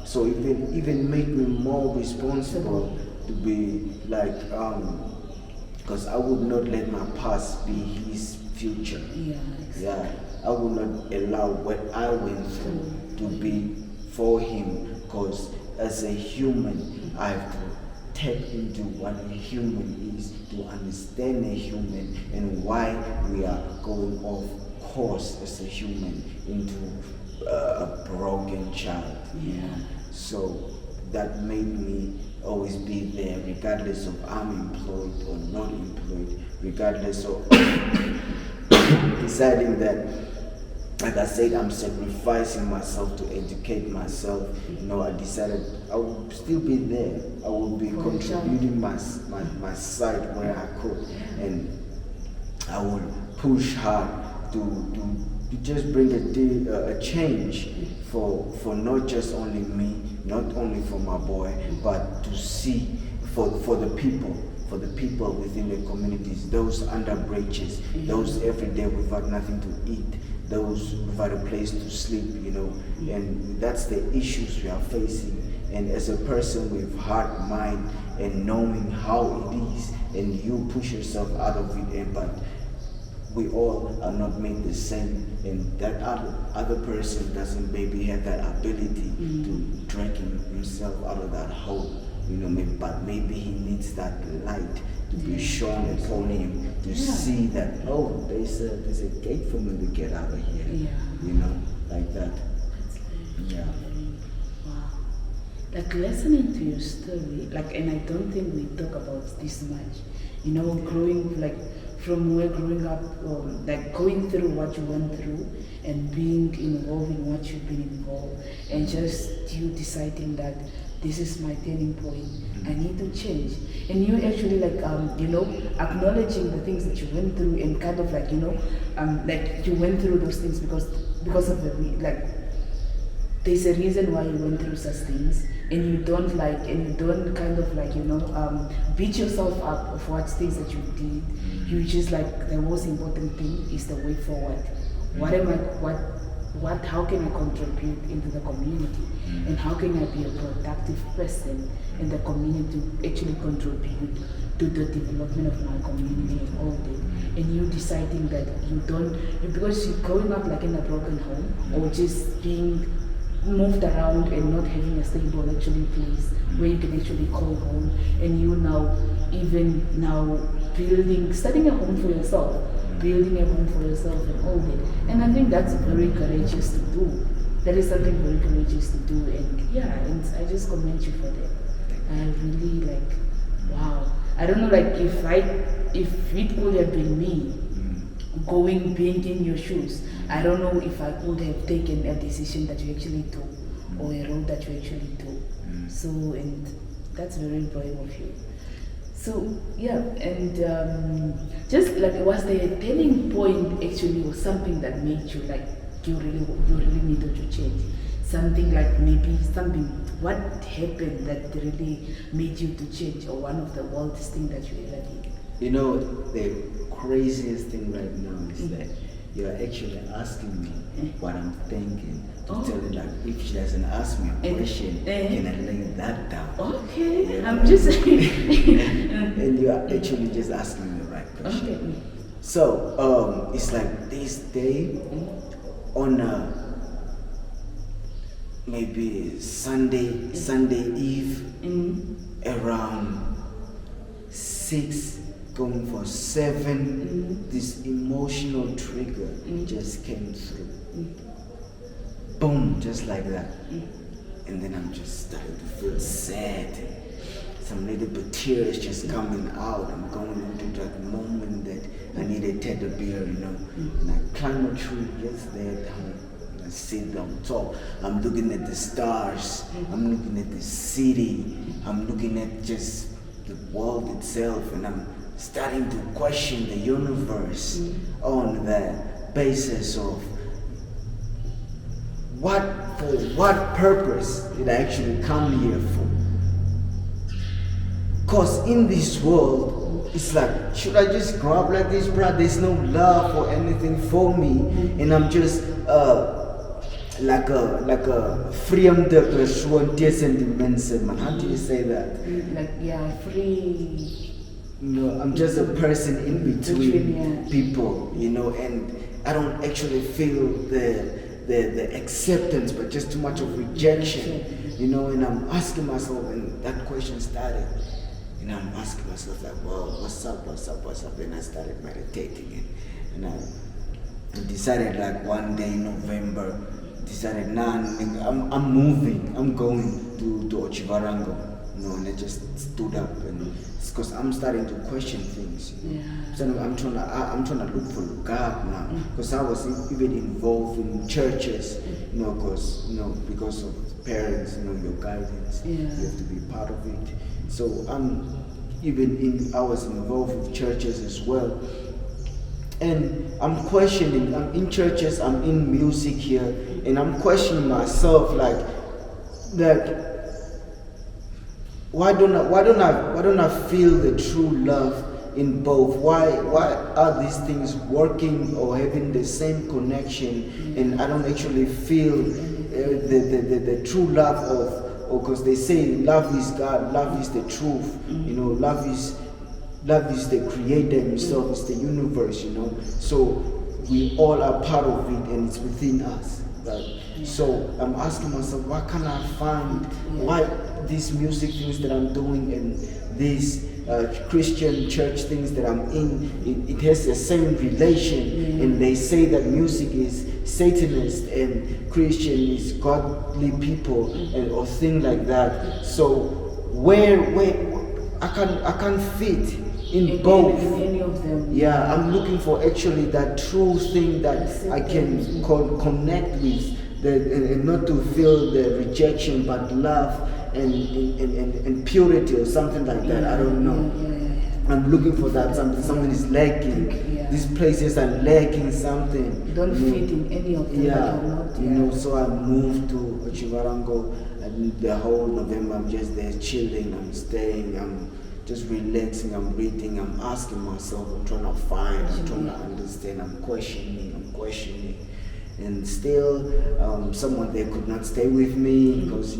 So even made me more responsible to be like, because I would not let my past be his future. Yeah, I would not allow what I went through to be for him, because as a human, I have to tap into what a human is, to understand a human and why we are going off course as a human into a broken child. So that made me always be there, regardless of I'm employed or not employed, regardless of deciding that, like I said, I'm sacrificing myself to educate myself. You know, I decided I would still be there. I would be contributing my side where I could, and I would push hard to just bring a change for not just only me, not only for my boy, but to see for the people. For the people within the communities, those under bridges, those every day without nothing to eat, those without a place to sleep, you know, and that's the issues we are facing. And as a person with heart, mind, and knowing how it is, and you push yourself out of it, but we all are not made the same, and that other person doesn't maybe have that ability to drag himself out of that hole. You know, maybe he needs that light to be shone upon him to see that, oh, there's a gate for me to get out of here. You know, like that. Wow. Like listening to your story, like, and I don't think we talk about this much. You know, growing like from where growing up, like going through what you went through and being involved in what you've been involved, and just you deciding that this is my turning point, I need to change. And you actually acknowledging the things that you went through, and kind of like you went through those things because of there's a reason why you went through such things, and you don't kind of beat yourself up of what things that you did. You just the most important thing is the way forward. How can I contribute into the community, and how can I be a productive person in the community to actually contribute to the development of my community and all that. And you deciding that because you're growing up like in a broken home, or just being moved around and not having a stable actually place where you can actually call home, and you starting a home for yourself, building a home for yourself and all that. And I think that's very courageous to do. That is something very courageous to do, and I just commend you for that. I really wow. I don't know if it could have been me being in your shoes, I don't know if I could have taken a decision that you actually took, or a road that you actually took. So, and that's very brave of you. So and just was the turning point actually was something that made you you really needed to change? Something what happened that really made you to change, or one of the wildest things that you ever did? The craziest thing right now is that you're actually asking me what I'm thinking, to tell her if she doesn't ask me a question, can I lay that down? Okay, I'm just and you are actually just asking me the right question. Okay. So it's this day on maybe Sunday Eve, around 6 going for 7, this emotional trigger just came through. Boom, just like that. And then I'm just starting to feel sad. Some little bit tears just coming out. I'm going into that moment that I need a teddy bear, And I climb a tree just there down. I sit on top. I'm looking at the stars. I'm looking at the city. I'm looking at just the world itself, and I'm starting to question the universe on the basis of what purpose did I actually come here for? Cause in this world, it's should I just grow up like this, bruh? There's no love or anything for me, and I'm just like a vreemde persoon tussen die mensen, man. How do you say that? Free. I'm just a person in between people, and I don't actually feel the acceptance, but just too much of rejection, and I'm asking myself, and that question started, and I'm asking myself well, what's up, and I started meditating, and I decided one day in November, I'm moving, I'm going to Ochivarango, and I just stood up, and it's because I'm starting to question things. So I'm trying to look for God now, because I was even involved in churches, because of parents, your guidance, you have to be part of it. So I was involved with churches as well. And I'm questioning, I'm in churches, I'm in music here, and I'm questioning myself why don't I feel the true love in both? Why are these things working or having the same connection, and I don't actually feel the true love because they say love is God, love is the truth, love is the creator himself, it's the universe, So we all are part of it, and it's within us. Right? So I'm asking myself, what can I find? Why these music things that I'm doing and these Christian church things that I'm in, it has the same relation. And they say that music is Satanist and Christian is godly people, or thing like that. So where I can't fit in both. In any of them. Yeah, I'm looking for actually that true thing that I can connect with, and not to feel the rejection, but love and purity or something like that. I don't know. I'm looking for that something. Something is lacking. These places are lacking something. You don't fit in any of them. So I moved to Chivarango, and the whole November I'm just there chilling. I'm staying. I'm just relaxing. I'm reading. I'm asking myself. I'm trying to find. I'm trying to understand. I'm questioning. And still, someone there could not stay with me because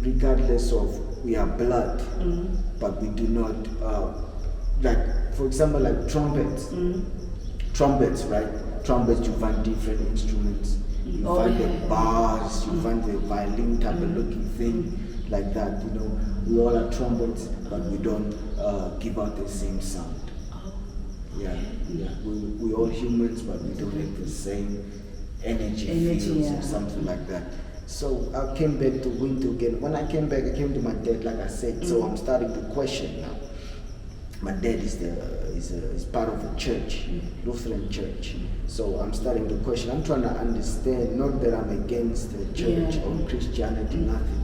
regardless of we are blood, but we do not like, for example, like trumpets. Trumpets, right? Trumpets, you find different instruments. You find the bars, you find the violin type of looking thing like that. We all are trumpets, but we don't give out the same sound. Yeah. We all humans, but we don't have the same energy fields or something like that. So I came back to Winter again. When I came back, I came to my dad, like I said. So I'm starting to question now. My dad is part of a church, Lutheran church. So I'm starting to question. I'm trying to understand. Not that I'm against the church or Christianity, nothing.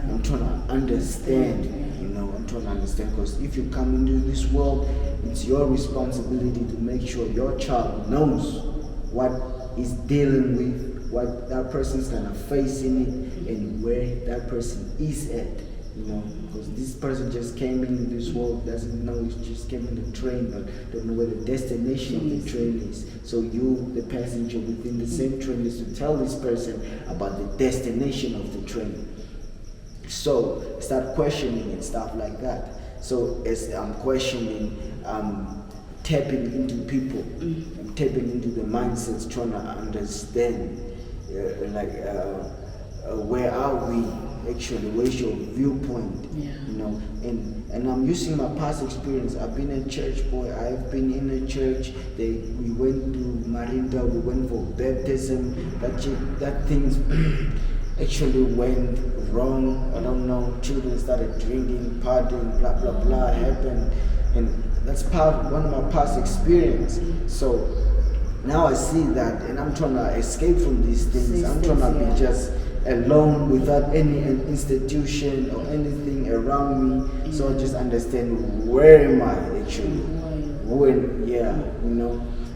I'm trying to understand. I'm trying to understand, because if you come into this world, it's your responsibility to make sure your child knows what he's dealing with, what that person's gonna face in it, and where that person is at. Because this person just came into this world, doesn't know, he just came in the train, but don't know where the destination of the train is. So you, the passenger within the same train, is to tell this person about the destination of the train. So start questioning and stuff like that. So as I'm questioning, I'm tapping into people, I'm tapping into the mindsets, trying to understand, where are we actually? Where's your viewpoint? And I'm using my past experience. I've been a church boy. I've been in a church. We went to Marinda. We went for baptism. That things actually went wrong. I don't know. Children started drinking, partying, blah blah blah happened, and that's one of my past experience. So now I see that, and I'm trying to escape from these things. I'm trying to be just alone without any institution or anything around me. So I just understand, where am I actually?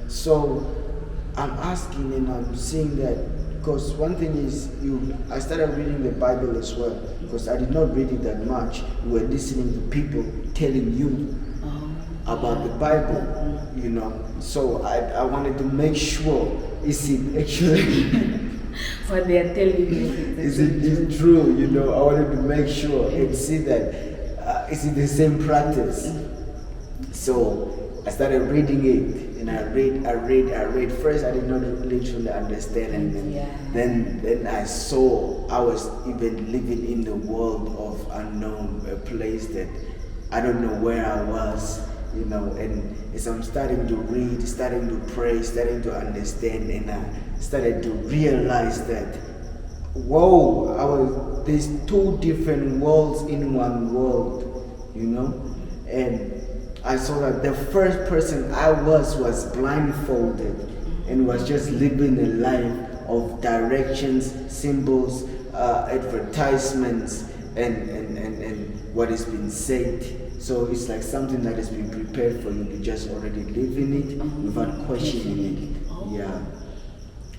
So I'm asking and I'm seeing that, because one thing is, I started reading the Bible as well, because I did not read it that much. We were listening to people telling you about the Bible, So I wanted to make sure, is it actually what they are telling you? Is it true? I wanted to make sure and see that is it the same practice. So I started reading it, and I read. First I did not literally understand, and then I saw I was even living in the world of unknown, a place that I don't know where I was. And as I'm starting to read, starting to pray, starting to understand, and I started to realize that, there's two different worlds in one world, and I saw that the first person I was blindfolded and was just living a life of directions, symbols, advertisements, and what has been said. So it's like something that has been prepared for you to just already live in it without questioning it.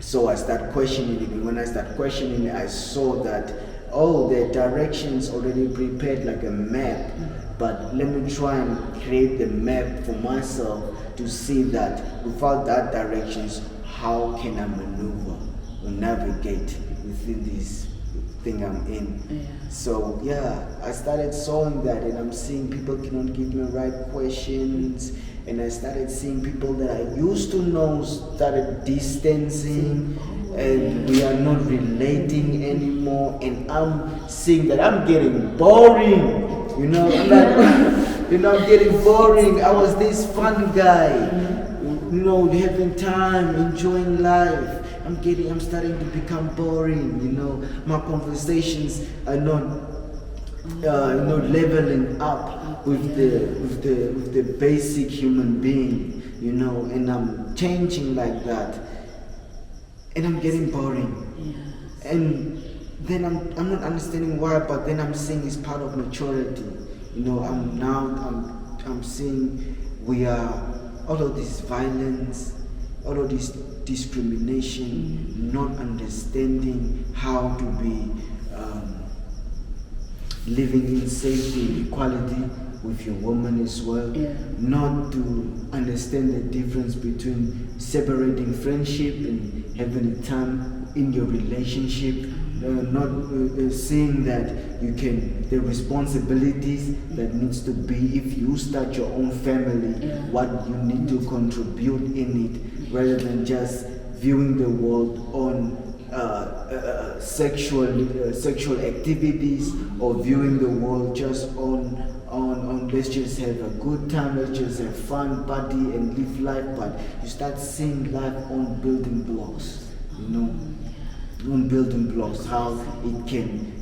So I start questioning it, and when I start questioning it, I saw that the directions already prepared like a map. But let me try and create the map for myself to see that without that directions, how can I maneuver or navigate within this thing I'm in. So I started sewing that, and I'm seeing people cannot give me right questions, and I started seeing people that I used to know started distancing, and we are not relating anymore, and I'm seeing that I'm getting boring, I'm getting boring. I was this fun guy, having time, enjoying life. I'm starting to become boring, my conversations are not leveling up with the basic human being, and I'm changing like that, and I'm getting boring, and then I'm not understanding why, but then I'm seeing it's part of maturity, I'm seeing we are all of this violence, all of this discrimination, not understanding how to be living in safety and equality with your woman as well, not to understand the difference between separating friendship and having a time in your relationship, not seeing that the responsibilities that needs to be if you start your own family, what you need to contribute in it, rather than just viewing the world on sexual activities, or viewing the world just on let's just have a good time, let's just have fun, party and live life, but you start seeing life on building blocks, on building blocks, how it can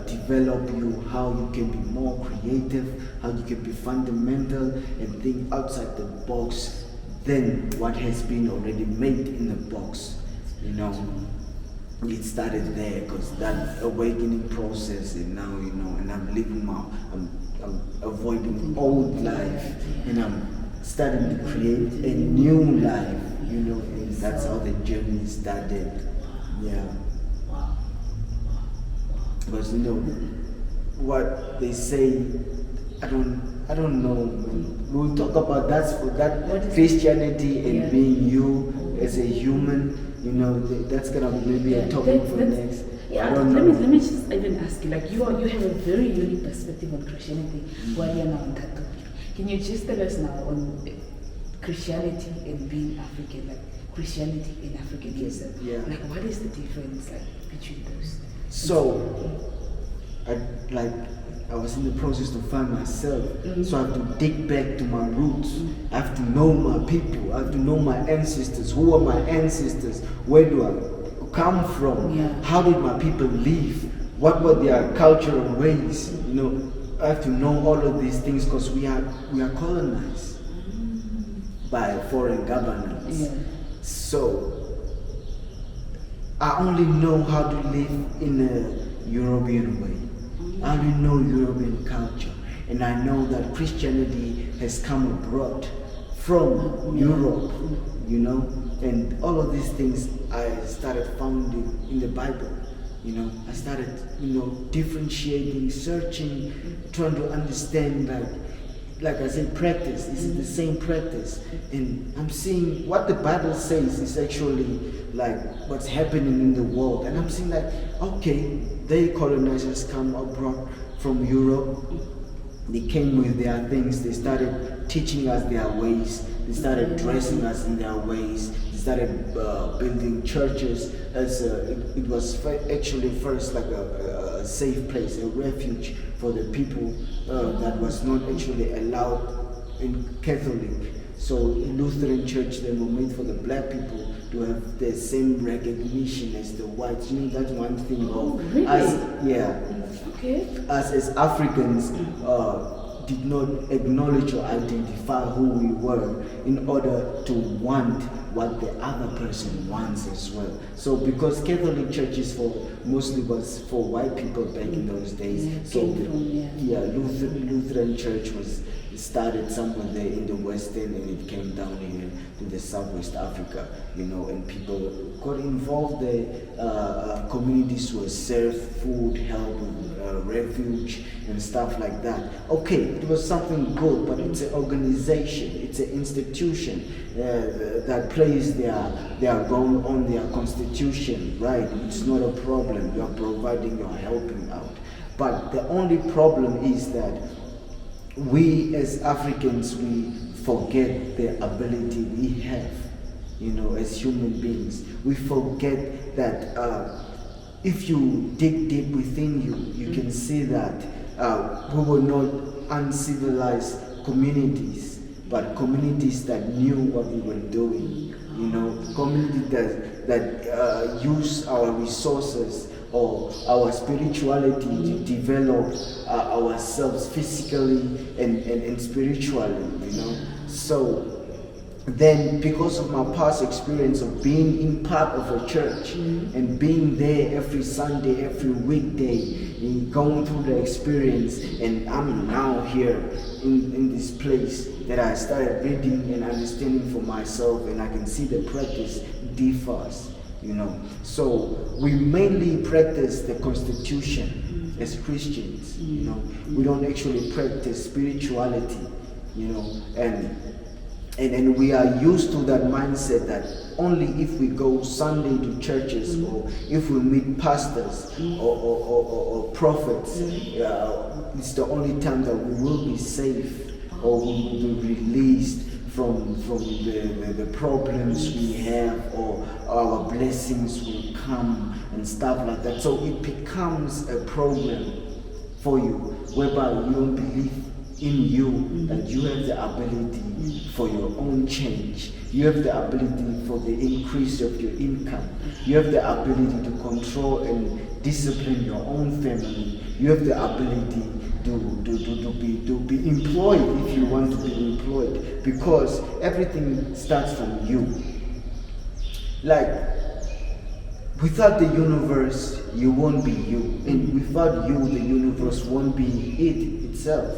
develop you, how you can be more creative, how you can be fundamental and think outside the box than what has been already made in the box. It started there, because that awakening process, and now and I'm living I'm avoiding old life, and I'm starting to create a new life, and that's how the journey started. Because what they say, I don't know. We'll talk about that Christianity and being you as a human. That's gonna be maybe a topic for next. Yeah, I don't know. Let me just even ask you, like you have a very unique perspective on Christianity while you're now in Catholic. Can you just tell us now on Christianity and being African, like Christianity and Africanism? Like what is the difference between those? So, I was in the process to find myself, so I have to dig back to my roots. I have to know my people. I have to know my ancestors. Who are my ancestors? Where do I come from? How did my people live? What were their cultural ways? I have to know all of these things, because we are colonized by foreign governments. So I only know how to live in a European way. I only know European culture, and I know that Christianity has come abroad from Europe, and all of these things I started finding in the Bible. I started, differentiating, searching, trying to understand, like I said, practice. This is the same practice, and I'm seeing what the Bible says is actually like what's happening in the world, and I'm seeing okay, they colonizers come abroad from Europe. They came with their things. They started teaching us their ways. They started dressing us in their ways. They started building churches as it was actually first like a safe place, a refuge for the people that was not actually allowed in Catholic. So in Lutheran Church, they were made for the black people to have the same recognition as the whites. That's one thing really? As Africans did not acknowledge or identify who we were in order to want what the other person wants as well. So because Catholic Church is mostly was for white people back in those days, Lutheran Church was started somewhere there in the Western, and it came down here to the Southwest Africa, and people got involved there. Communities were served food, help, refuge, and stuff like that. Okay, it was something good, but it's an organization, it's an institution that plays their role on their constitution, right? It's not a problem. You're providing, you're helping out. But the only problem is that we as Africans, we forget the ability we have, as human beings. We forget that if you dig deep within you, you can see that we were not uncivilized communities, but communities that knew what we were doing, communities that use our resources or our spirituality to develop ourselves physically and spiritually, So then, because of my past experience of being in part of a church and being there every Sunday, every weekday, and going through the experience, and I'm now here in this place that I started reading and understanding for myself, and I can see the practice differs, So we mainly practice the Constitution as Christians, We don't actually practice spirituality, and we are used to that mindset that only if we go Sunday to churches or if we meet pastors or prophets, it's the only time that we will be safe or we will be released from the problems we have, or our blessings will come and stuff like that. So it becomes a problem for you whereby you don't believe in you that you have the ability for your own change. You have the ability for the increase of your income. You have the ability to control and discipline your own family. You have the ability to be employed if you want to be employed, because everything starts from you. Like, without the universe, you won't be you, and without you, the universe won't be it itself.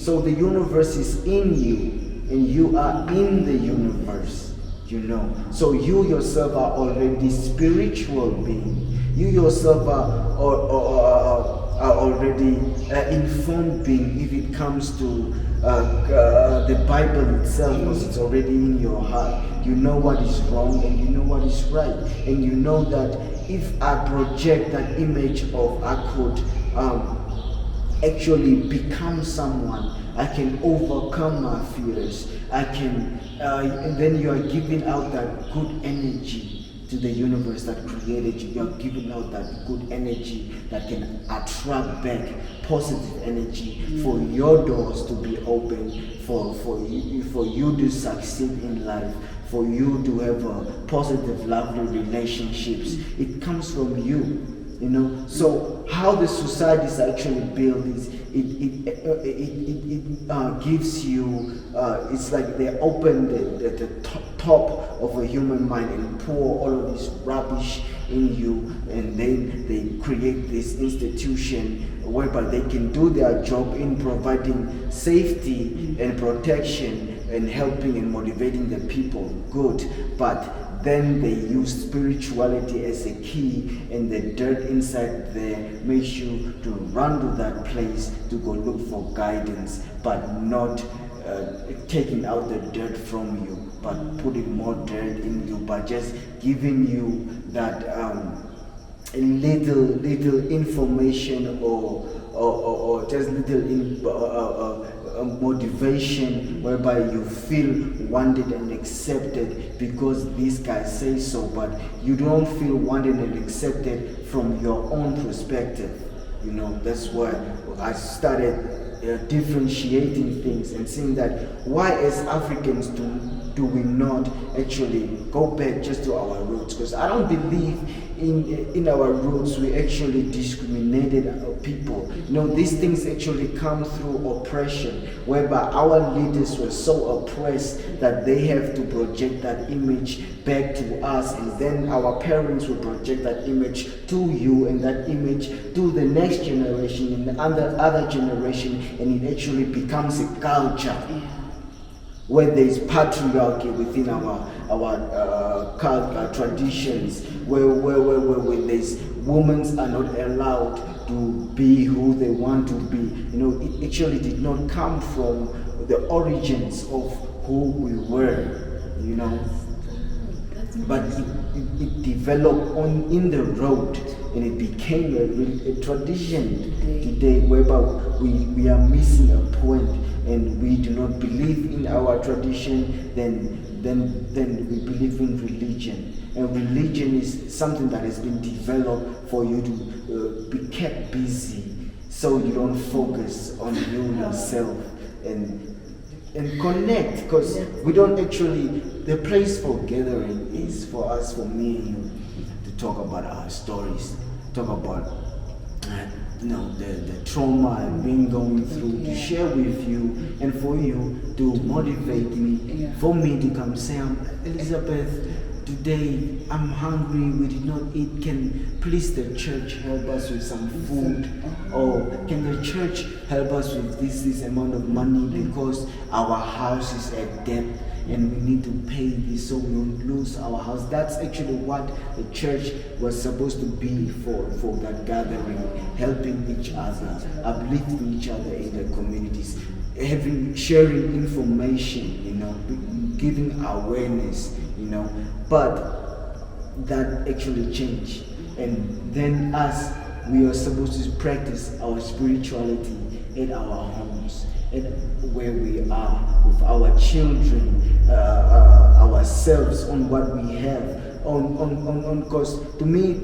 So the universe is in you, and you are in the universe, So you yourself are already spiritual being. You yourself are already informed being if it comes to the Bible itself, because it's already in your heart. You know what is wrong and you know what is right. And you know that if I project that image of I could actually become someone, I can overcome my fears. I can, and then you are giving out that good energy to the universe that created you. You are giving out that good energy that can attract back positive energy for your doors to be open, for you to succeed in life, for you to have a positive, lovely relationships. It comes from you. So how the society is actually built is it gives you, it's like they open the top of a human mind and pour all of this rubbish in you, and then they create this institution whereby they can do their job in providing safety and protection and helping and motivating the people. Good, but then they use spirituality as a key, and the dirt inside there makes you to run to that place to go look for guidance, but not taking out the dirt from you, but putting more dirt in you, but just giving you that little information or just little motivation whereby you feel wanted and accepted because these guys say so, but you don't feel wanted and accepted from your own perspective. That's why I started differentiating things and seeing that why as Africans do we not actually go back just to our roots, because I don't believe in our roots we actually discriminated our people. These things actually come through oppression, whereby our leaders were so oppressed that they have to project that image back to us, and then our parents will project that image to you, and that image to the next generation and the other generation, and it actually becomes a culture where there is patriarchy within our traditions, where there's women are not allowed to be who they want to be. It actually did not come from the origins of who we were, but it developed in the road, and it became a tradition today whereby we are missing a point, and we do not believe in our tradition, then we believe in religion. And religion is something that has been developed for you to be kept busy, so you don't focus on you yourself and connect, because we don't actually, the place for gathering is for us, for me and you, to talk about our stories, talk about the trauma I've been going through, to share with you, and for you to motivate me, for me to come say, Elizabeth, today I'm hungry, we did not eat, can please the church help us with some food? Or can the church help us with this amount of money, because our house is at debt and we need to pay this so we don't lose our house. That's actually what the church was supposed to be for that gathering, helping each other, uplifting each other in the communities, sharing information, giving awareness, but that actually changed. And then we are supposed to practice our spirituality at our homes, at where we are, with our children, ourselves, on what we have, because to me,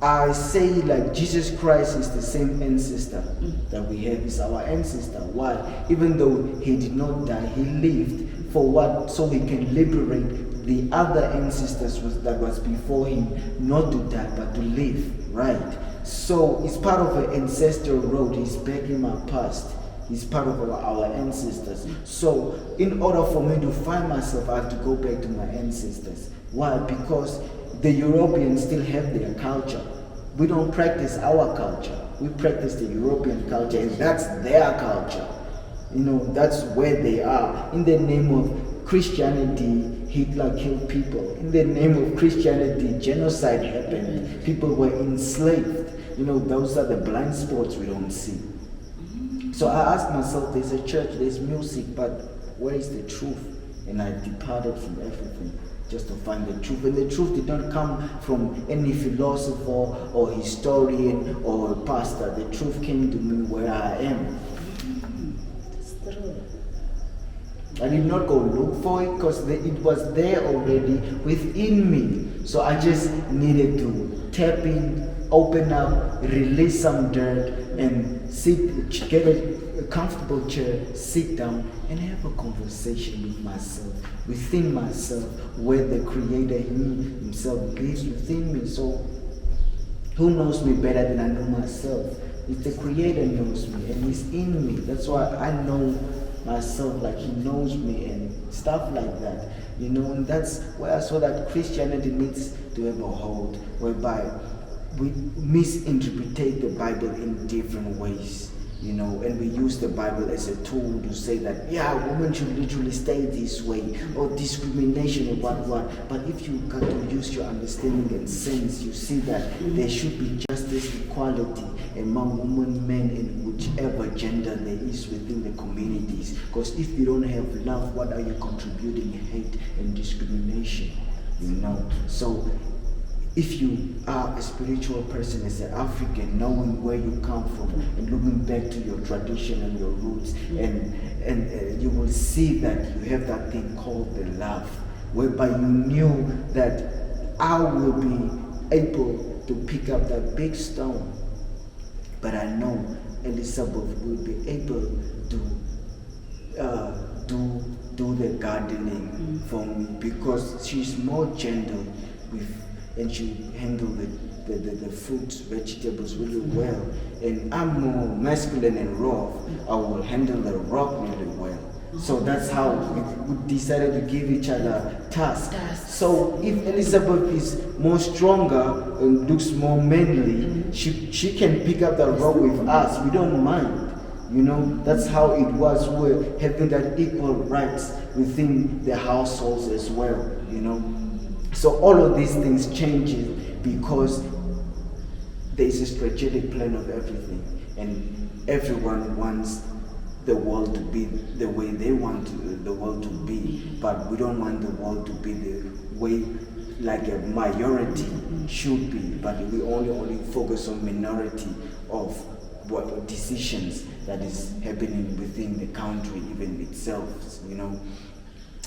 I say like Jesus Christ is the same ancestor that we have, is our ancestor. Why? Even though he did not die, he lived for what? So he can liberate the other ancestors that was before him, not to die but to live, right? So it's part of an ancestral road. He's back in my past. He's part of our ancestors. So in order for me to find myself, I have to go back to my ancestors. Why? Because the Europeans still have their culture. We don't practice our culture. We practice the European culture, and that's their culture. That's where they are. In the name of Christianity, Hitler killed people. In the name of Christianity, genocide happened. People were enslaved. Those are the blind spots we don't see. So I asked myself, there's a church, there's music, but where is the truth? And I departed from everything just to find the truth. And the truth did not come from any philosopher or historian or pastor. The truth came to me where I am. I did not go look for it, because it was there already within me. So I just needed to tap in, open up, release some dirt, and get a comfortable chair, sit down, and have a conversation with myself, within myself, where the Creator himself lives within me. So who knows me better than I know myself? It's the Creator knows me, and He's in me. That's why I know myself like He knows me, and stuff like that. And that's where I saw that Christianity needs to have a hold, whereby we misinterpret the Bible in different ways, and we use the Bible as a tool to say that, women should literally stay this way, or discrimination or what. But if you got to use your understanding and sense, you see that there should be justice, equality among women, men, and whichever gender there is within the communities. Because if you don't have love, what are you contributing? Hate and discrimination, So if you are a spiritual person as an African, knowing where you come from and looking back to your tradition and your roots, and you will see that you have that thing called the love, whereby you knew that I will be able to pick up that big stone, but I know Elizabeth will be able to do the gardening for me, because she's more gentle and she handle the fruits, vegetables really well. And I'm more masculine and raw. I will handle the rock really well. So that's how we decided to give each other tasks. So if Elizabeth is more stronger and looks more manly, she can pick up the rock with us. We don't mind. That's how it was. We're having that equal rights within the households as well, So all of these things changes because there is a strategic plan of everything, and everyone wants the world to be the way they want the world to be, but we don't want the world to be the way like a majority should be, but we only focus on minority of what decisions that is happening within the country, even itself,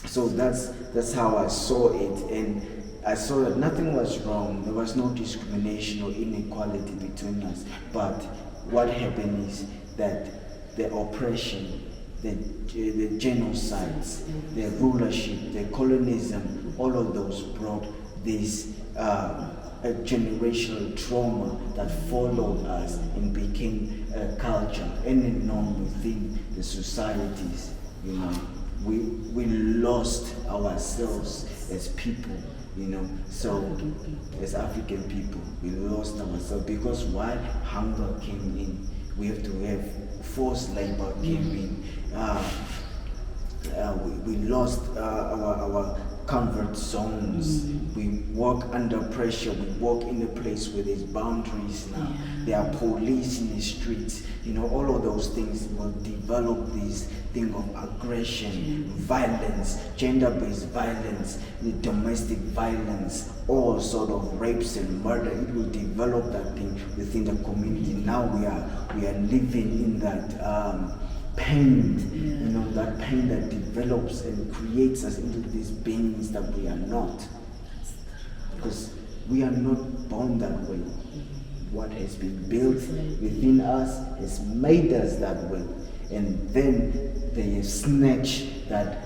So that's how I saw it, and I saw that nothing was wrong. There was no discrimination or inequality between us. But what happened is that the oppression, the genocides, the rulership, the colonism, all of those brought this a generational trauma that followed us and became a culture and a norm within the societies. You know, we lost ourselves as people. You know, so as African people, we lost ourselves because why? Hunger came in. We have to have forced labor came in. We lost our comfort zones. We walk under pressure. We walk in a place where there's boundaries now. There are police in the streets. You know, all of those things will develop this thing of aggression, violence, gender-based violence, the domestic violence, all sort of rapes and murder. It will develop that thing within the community. Now we are living in that pain, you know, that pain that develops and creates us into these beings that we are not. Because we are not born that way. What has been built within us has made us that way. And then they have snatched that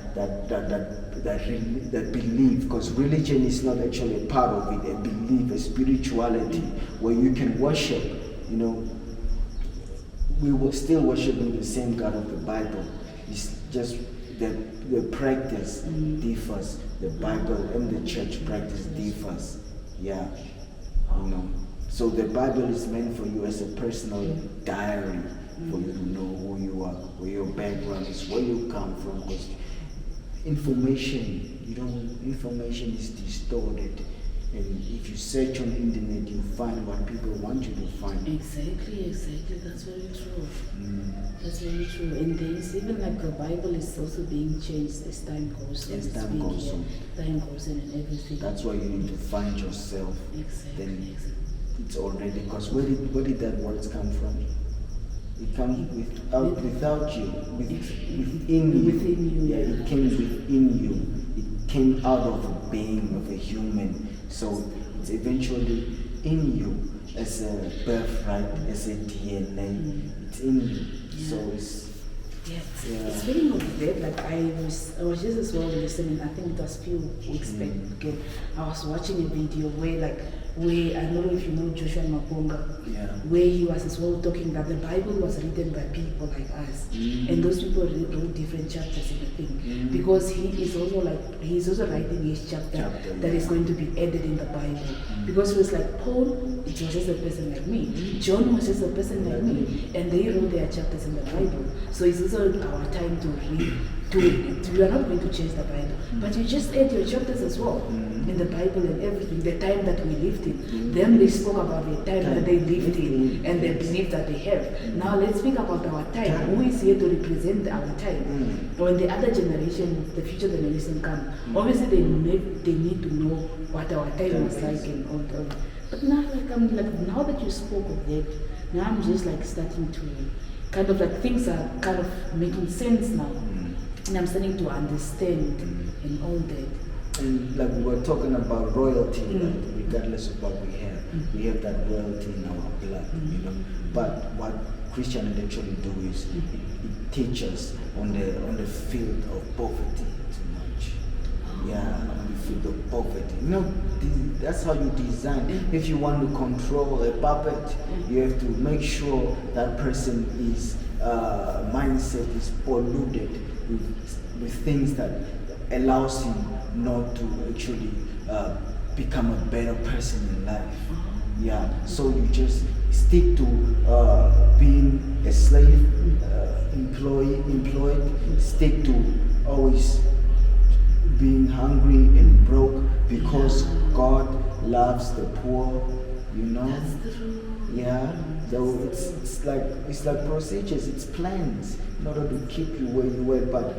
belief, because religion is not actually a part of it, a belief, a spirituality where you can worship, you know. We were still worshiping the same God of the Bible. It's just the practice differs. The Bible and the church practice differs. Yeah, you know. So the Bible is meant for you as a personal diary, for you to know who you are, where your background is, where you come from. Because information is distorted. And if you search on the internet, you find what people want you to find. Exactly. That's very true. That's very true. And there's even like the Bible is also being changed as time goes on. Time goes on. Time goes on and everything. That's why you need to find yourself. Exactly. Then it's already, because where did that words come from? It comes without you, within you. Yeah, it came within you. It came out of a being, of a human. So it's eventually in you as a birthright, as a DNA. It's in you. Yeah. So it's speaking of that, like I was just as well listening. I think it was a few weeks back. Okay, I was watching a video where I don't know if you know Joshua Maponga, where he was as well talking that the Bible was written by people like us, and those people wrote different chapters in the thing, because he's also writing his chapter that is going to be added in the Bible, because it was like Paul, it was just a person like me, John was just a person like me, and they wrote their chapters in the Bible. So it's also our time to read. We are not going to change the Bible, but you just add your chapters as well in the Bible and everything. The time that we lived in, them they spoke about the time that they lived in and the belief that they have. Now let's speak about our time. Who is here to represent our time? When the other generation, the future generation come, obviously they need to know what our time was like and all that. But now, now that you spoke of that, now I'm just like starting to kind of like things are kind of making sense now. And I'm starting to understand and all that. And like we were talking about royalty, like regardless of what we have that royalty in our blood, you know. But what Christianity actually do is it teaches on the field of poverty too much. Yeah, on the field of poverty. You know, that's how you design. If you want to control a puppet, you have to make sure that person is mindset is polluted with things that allows him not to actually become a better person in life. Yeah, so you just stick to being a slave, employed, stick to always being hungry and broke, because God loves the poor, you know. That's true. Yeah, so it's like procedures, it's plans in order to keep you where you were. But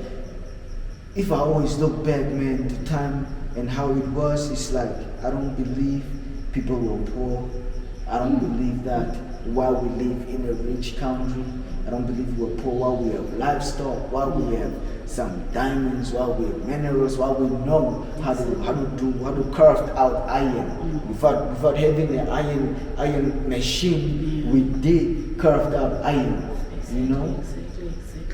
if I always look back, man, the time and how it was, it's like I don't believe people were poor. I don't believe that while we live in a rich country. I don't believe we're poor while we have livestock, while we have some diamonds, while we have minerals, while we know how to craft out iron. Without having an iron machine, we did craft out iron, you know.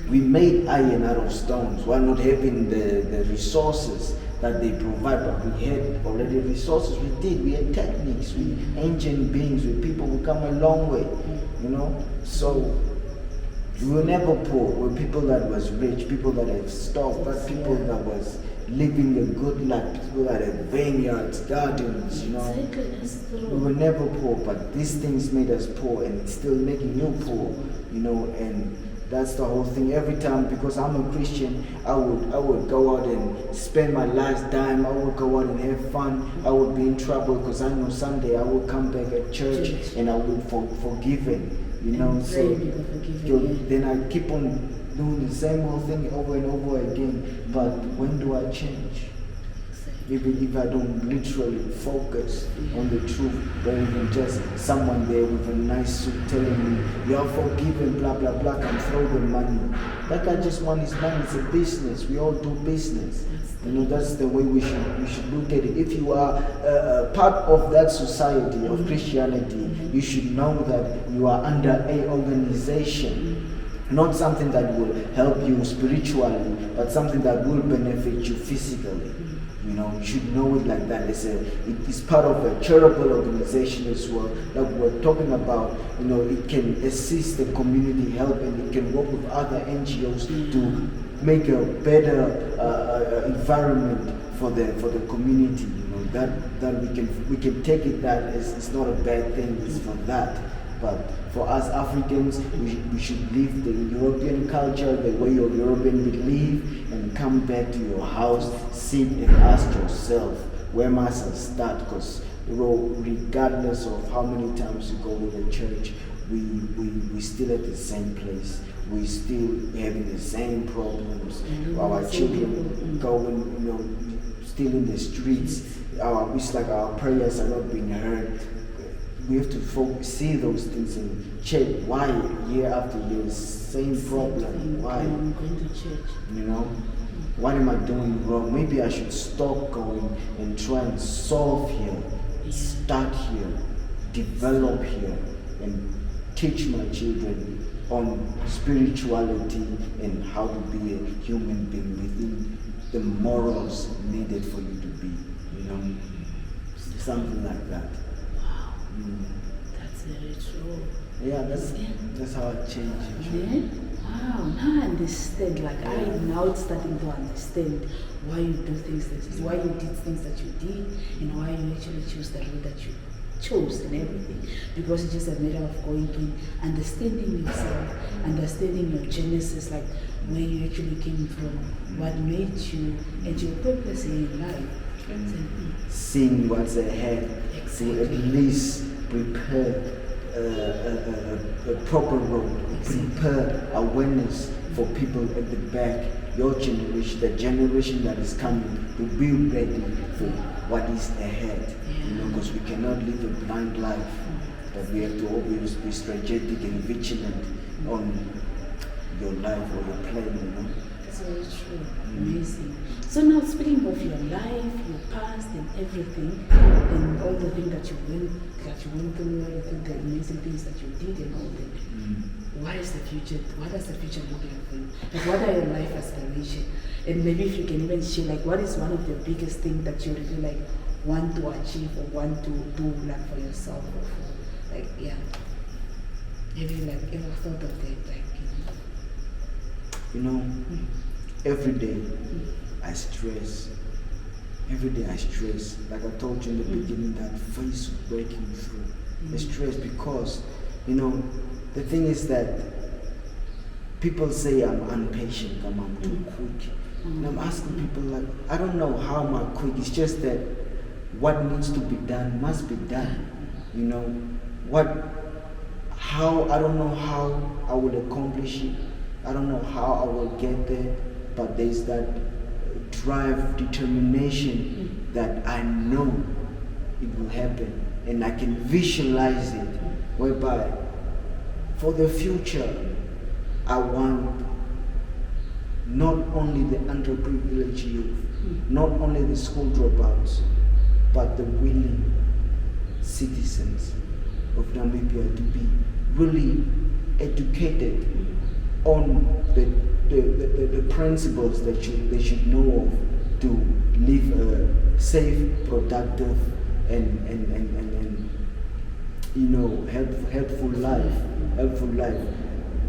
We made iron out of stones while not having the resources that they provide, but we had already resources. We had techniques, we ancient beings, we people who come a long way, you know. So we were never poor. We're people that was rich, people that had stuff, but people that was living a good life, people that had vineyards, gardens, you know. We were never poor, but these things made us poor, and it's still making you poor, you know. And that's the whole thing. Every time, because I'm a Christian, I would go out and spend my last dime. I would go out and have fun. I would be in trouble because I know someday I will come back at church and I will be forgiven. You know, so then I keep on doing the same old thing over and over again. But when do I change? Even if I don't literally focus on the truth, rather than just someone there with a nice suit telling me, you're forgiven, blah, blah, blah, come throw the money. That guy just wants his money. It's a business. We all do business. You know, that's the way we should look at it. If you are part of that society of Christianity, you should know that you are under a organization. Not something that will help you spiritually, but something that will benefit you physically. You know, you should know it like that. It is part of a charitable organization as well that we're talking about. You know, it can assist the community, help, and it can work with other NGOs to make a better environment for the community. You know, that we can take it that it's not a bad thing. It's for that. But for us Africans, we should leave the European culture, the way of European belief, and come back to your house, sit and ask yourself, where must I start? Because regardless of how many times you go to the church, we still at the same place. We still having the same problems. Our children going, you know, still in the streets. It's like our prayers are not being heard. We have to see those things and check why year after year, same problem. Why? I'm going to church. You know, what am I doing wrong? Maybe I should stop going and try and solve here, start here, develop here, and teach my children on spirituality and how to be a human being within the morals needed for you to be. You know, something like that. That's very true. Yeah, that's how I changed. Yeah? Wow, now I understand. Like now it's starting to understand why you do things why you did things that you did, and why you actually chose the road that you chose and everything. Because it's just a matter of going in, understanding yourself, understanding your genesis, like where you actually came from, what made you, and your purpose in life. Seeing what's ahead, to at least prepare a proper road, prepare awareness for people at the back, your generation, the generation that is coming, to be ready for what is ahead. You know, because we cannot live a blind life, but we have to always be strategic and vigilant on your life or your plan. You know. That's very true. Amazing. So now, speaking of your life, your past, and everything, and all the things that you went through, everything, the amazing things that you did, and all that. What is the future? What does the future look like for you? Like, what are your life aspirations? And maybe if you can even share, like, what is one of the biggest things that you really like want to achieve or want to do, like, for yourself, or for, like, yeah. Have you like ever thought of that, like, you know, every day I stress. Every day I stress. Like I told you in the beginning, that phase of breaking through. I stress because, you know, the thing is that people say I'm impatient, I'm too quick. And I'm asking people, like, I don't know how I'm quick. It's just that what needs to be done must be done. You know, I don't know how I will accomplish it. I don't know how I will get there, but there's that drive, determination that I know it will happen, and I can visualize it, whereby for the future I want not only the underprivileged youth, not only the school dropouts, but the willing citizens of Namibia to be really educated on the the principles that they should know of to live a safe, productive, and helpful life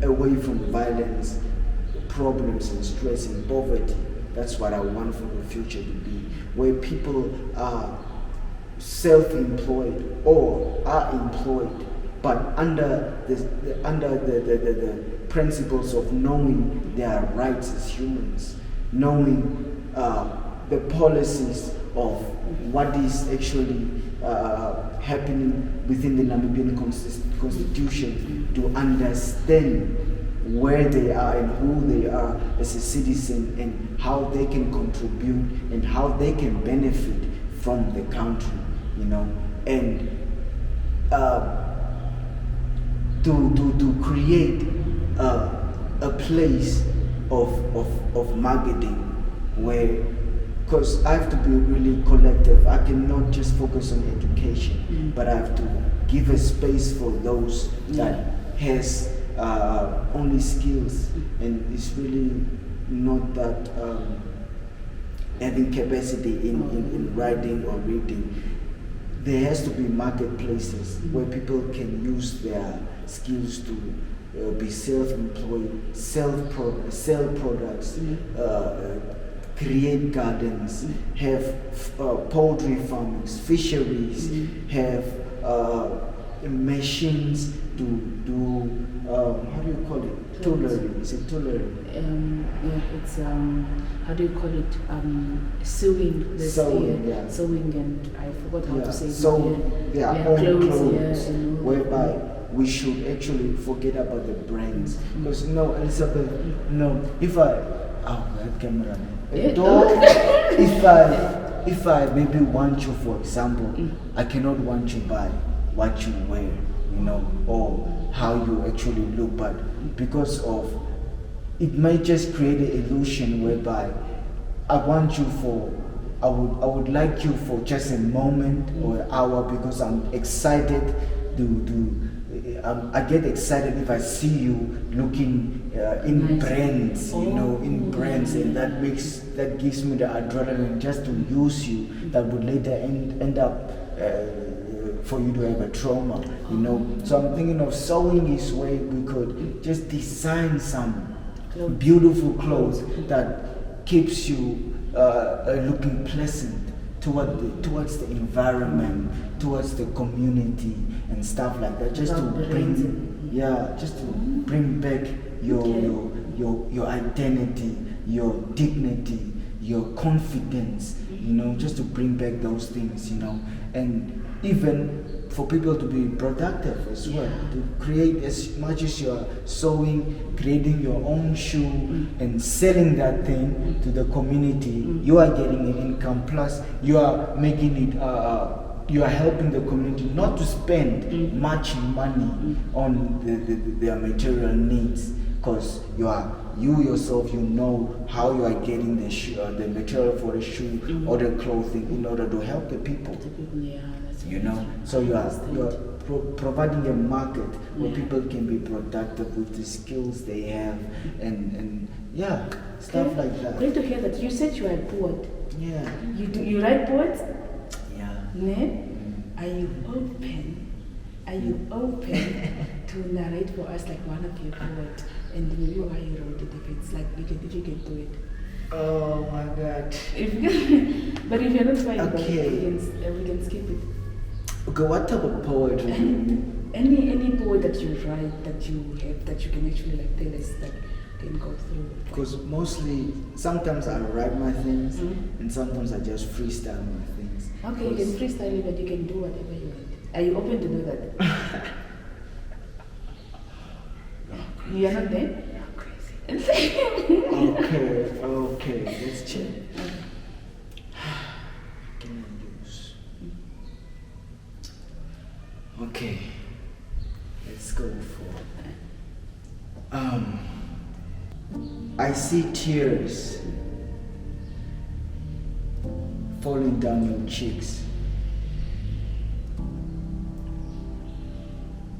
away from violence, problems, and stress and poverty. That's what I want for the future to be, where people are self-employed or are employed, but under the principles of knowing their rights as humans, knowing the policies of what is actually happening within the Namibian constitution, to understand where they are and who they are as a citizen, and how they can contribute and how they can benefit from the country, and to create a place of marketing where, because I have to be really collective. I cannot just focus on education, but I have to give a space for those that has only skills and is really not that having capacity in writing or reading. There has to be marketplaces where people can use their skills to be self-employed, sell products, create gardens, have poultry farms, fisheries, have machines to do, how do you call it? Toolery. Is it toolery? It's how do you call it? Sewing. Sewing, and I forgot how to say it. So their own clothes, whereby yeah. we should actually forget about the brands. Because Elizabeth, if I have camera. If I maybe want you, for example, I cannot want you by what you wear, or how you actually look, but because of it might just create an illusion whereby I want you for, I would like you for just a moment or an hour, because I'm excited I get excited if I see you looking in brands, in brands, and that gives me the adrenaline just to use you, that would later end up for you to have a trauma, So I'm thinking of sewing is where we could just design some beautiful clothes that keeps you looking pleasant towards the environment, towards the community and stuff like that, just to bring back your identity, your dignity, your confidence, just to bring back those things, and even for people to be productive as well, to create as much as you're sewing, creating your own shoe and selling that thing to the community. You are getting an income, plus you are making it, you are helping the community not to spend much money on their material needs, because you yourself, how you are getting the material for the shoe or the clothing in order to help the people. So you are providing a market where people can be productive with the skills they have, and stuff like that. Great to hear that. You said you are a poet. Yeah. You write poets? Yeah. Are you open to narrate for us like one of your poets, and maybe why you wrote it, if it's like if you can do it? Oh my God. But if you're not fine, okay, we can skip it. Okay, what type of poetry? Any poet that you write, that you have, that you can actually tell us that can go through. Because mostly, sometimes I write my things, and sometimes I just freestyle my things. Okay, you can freestyle it, but you can do whatever you want. Are you open to do that? You are not there? You're crazy. Okay, let's check. Okay, let's go for I see tears falling down your cheeks.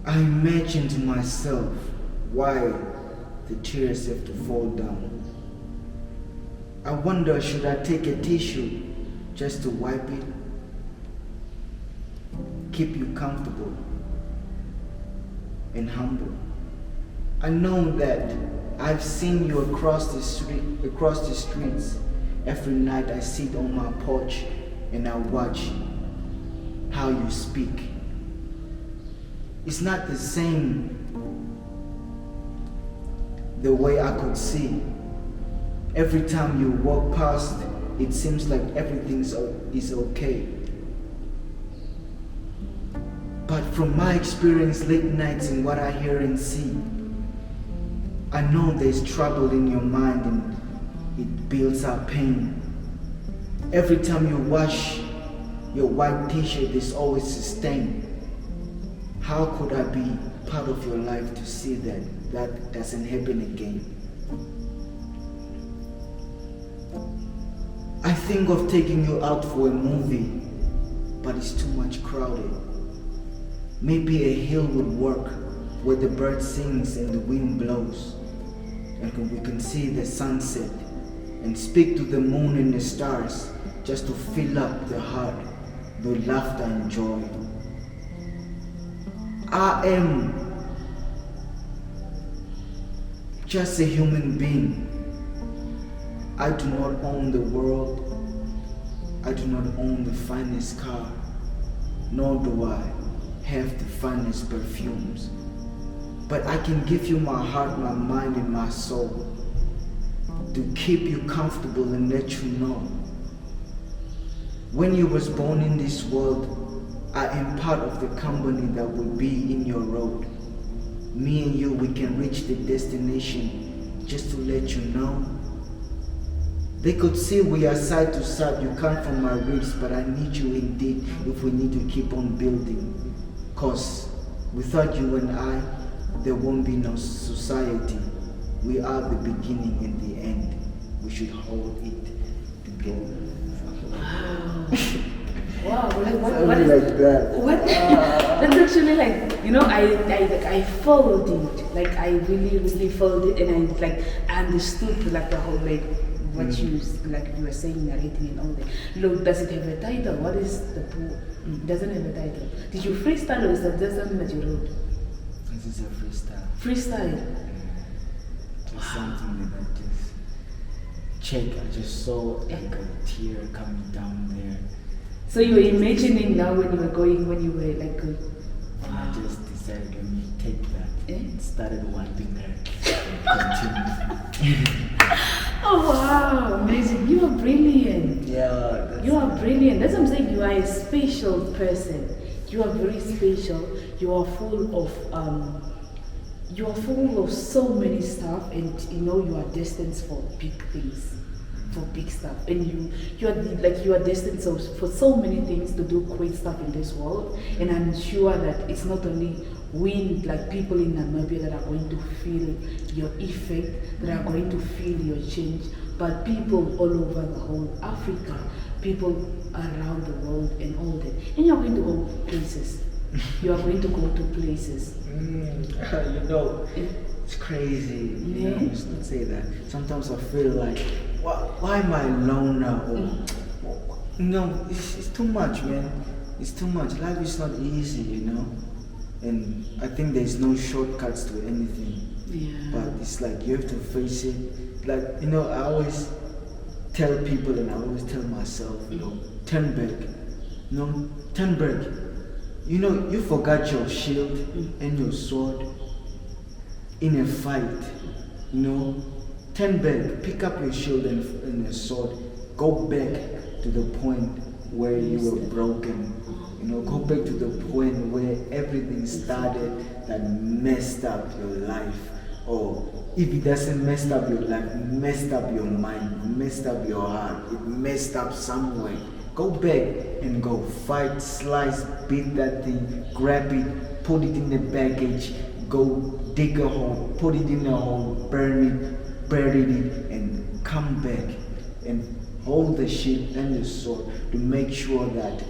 I imagine to myself why the tears have to fall down. I wonder, should I take a tissue just to wipe it? Keep you comfortable and humble. I know that I've seen you across the streets. Every night I sit on my porch and I watch how you speak. It's not the same the way I could see. Every time you walk past, it seems like everything is okay. But from my experience late nights and what I hear and see, I know there's trouble in your mind and it builds up pain. Every time you wash your white t-shirt, there's always a stain. How could I be part of your life to see that doesn't happen again? I think of taking you out for a movie, but it's too much crowded. Maybe a hill would work where the bird sings and the wind blows, and we can see the sunset and speak to the moon and the stars just to fill up the heart with laughter and joy. I am just a human being. I do not own the world. I do not own the finest car, nor do I have the finest perfumes. But I can give you my heart, my mind, and my soul to keep you comfortable and let you know. When you was born in this world, I am part of the company that will be in your road. Me and you, we can reach the destination. Just to let you know, they could see we are side to side. You come from my ribs, but I need you indeed if we need to keep on building. Cause without you and I, there won't be no society. We are the beginning and the end. We should hold it together. Wow, what is like that? What? That's actually like, you know, I followed it. Like I really followed it, and I understood like the whole like what you were saying, narrating and all that. Look, does it have a title? What is the book? It doesn't have a title. Did you freestyle or is that just something that you wrote? This is a freestyle. Freestyle. It's something that I just checked. I just saw like a tear coming down there. So you were imagining now when you were like and I just decided, let me take that and started wiping her and continue. Oh wow, amazing. You are brilliant. Yeah. You are brilliant. That's what I'm saying. You are a special person. You are very special. You are full of so many stuff, and you know you are destined for big things. For big stuff, and you are destined for so many things to do great stuff in this world. And I'm sure that it's not only we, like people in Namibia, that are going to feel your effect, that are going to feel your change, but people all over the whole Africa, people around the world and all that. And you're going to go places. You are going to go to places. You know, it's crazy. Yeah. You know, just not say that. Sometimes I feel like, why am I alone now? No, it's too much, man. It's too much. Life is not easy, you know. And I think there's no shortcuts to anything. Yeah. But it's like you have to face it. Like, you know, I always tell people and I always tell myself, you know, turn back. You know, turn back. You know, you forgot your shield and your sword in a fight. You know, turn back, pick up your shield and your sword, go back to the point where you were broken. You know, go back to the point where everything started that messed up your life. Or if it doesn't mess up your life, it messed up your mind, messed up your heart, it messed up somewhere. Go back and go fight, slice, beat that thing, grab it, put it in the baggage, go dig a hole, put it in a hole, burn it, bury it, and come back and hold the shield and the sword to make sure that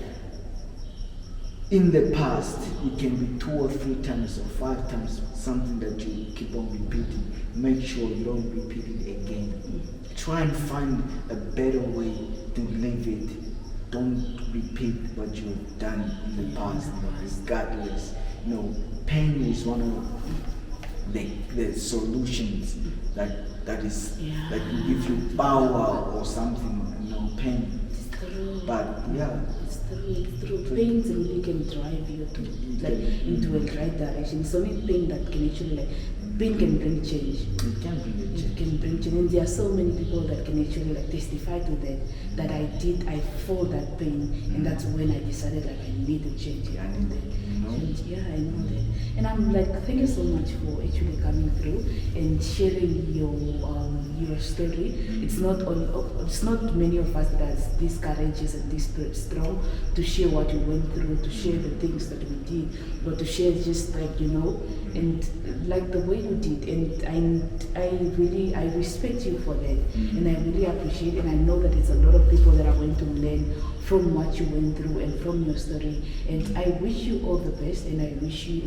in the past, it can be 2 or 3 times or 5 times something that you keep on repeating. Make sure you don't repeat it again. Try and find a better way to live it. Don't repeat what you've done in the past, regardless. Pain is one of the solutions that is that will give you power or something. Pain. But it's true. Pain really can drive you into a right direction. It's only pain that can actually pain can bring change. It can bring a change. It can bring change, and there are so many people that can actually testify to that I felt that pain, and that's when I decided I need to change. I need that. I know that. And I'm thank you so much for actually coming through and sharing your story. It's not many of us that are this courageous and this strong to share what we went through, to share the things that we did, but to share just and the way you did. And I respect you for that, and I really appreciate it. And I know that there's a lot of people that are going to learn from what you went through and from your story. And I wish you all the best, and I wish you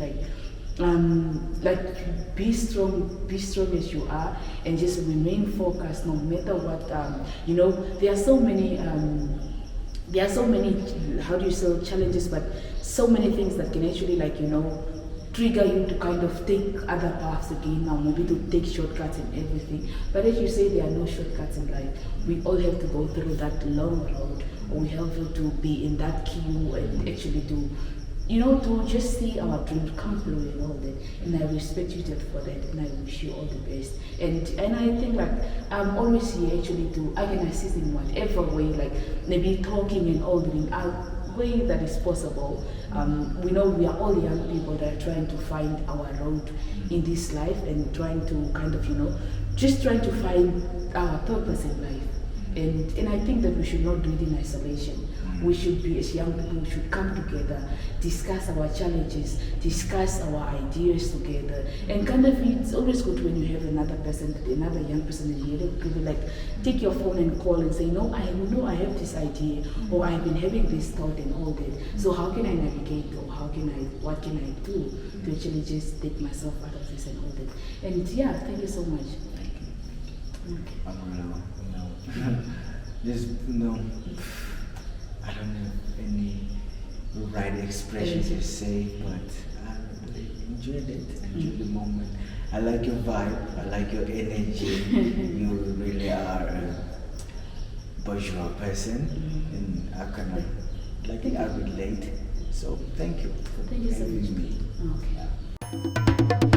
be strong as you are, and just remain focused no matter what. There are so many how do you say challenges, but so many things that can actually trigger you to kind of take other paths again now, maybe to take shortcuts and everything. But as you say, there are no shortcuts in life. We all have to go through that long road, or we have to be in that queue and actually to just see our dreams come through and all that. And I respect you for that, and I wish you all the best. And I think I'm always here actually I can assist in whatever way, maybe talking and all doing way that is possible. We know we are all young people that are trying to find our road in this life, and trying to just trying to find our purpose in life. And I think that we should not do it in isolation. We should be, as young people, we should come together, discuss our challenges, discuss our ideas together. And it's always good when you have another young person, and you're able to take your phone and call and say, I have this idea, or I've been having this thought and all that. So how can I navigate, or what can I do to actually just take myself out of this and all that. And thank you so much. Okay. I don't know. I don't have any right expression to say, but I enjoyed it. I enjoyed the moment. I like your vibe. I like your energy. You really are a bourgeois person, and I kind of I relate. So thank you for Thank you so much. having me. Okay.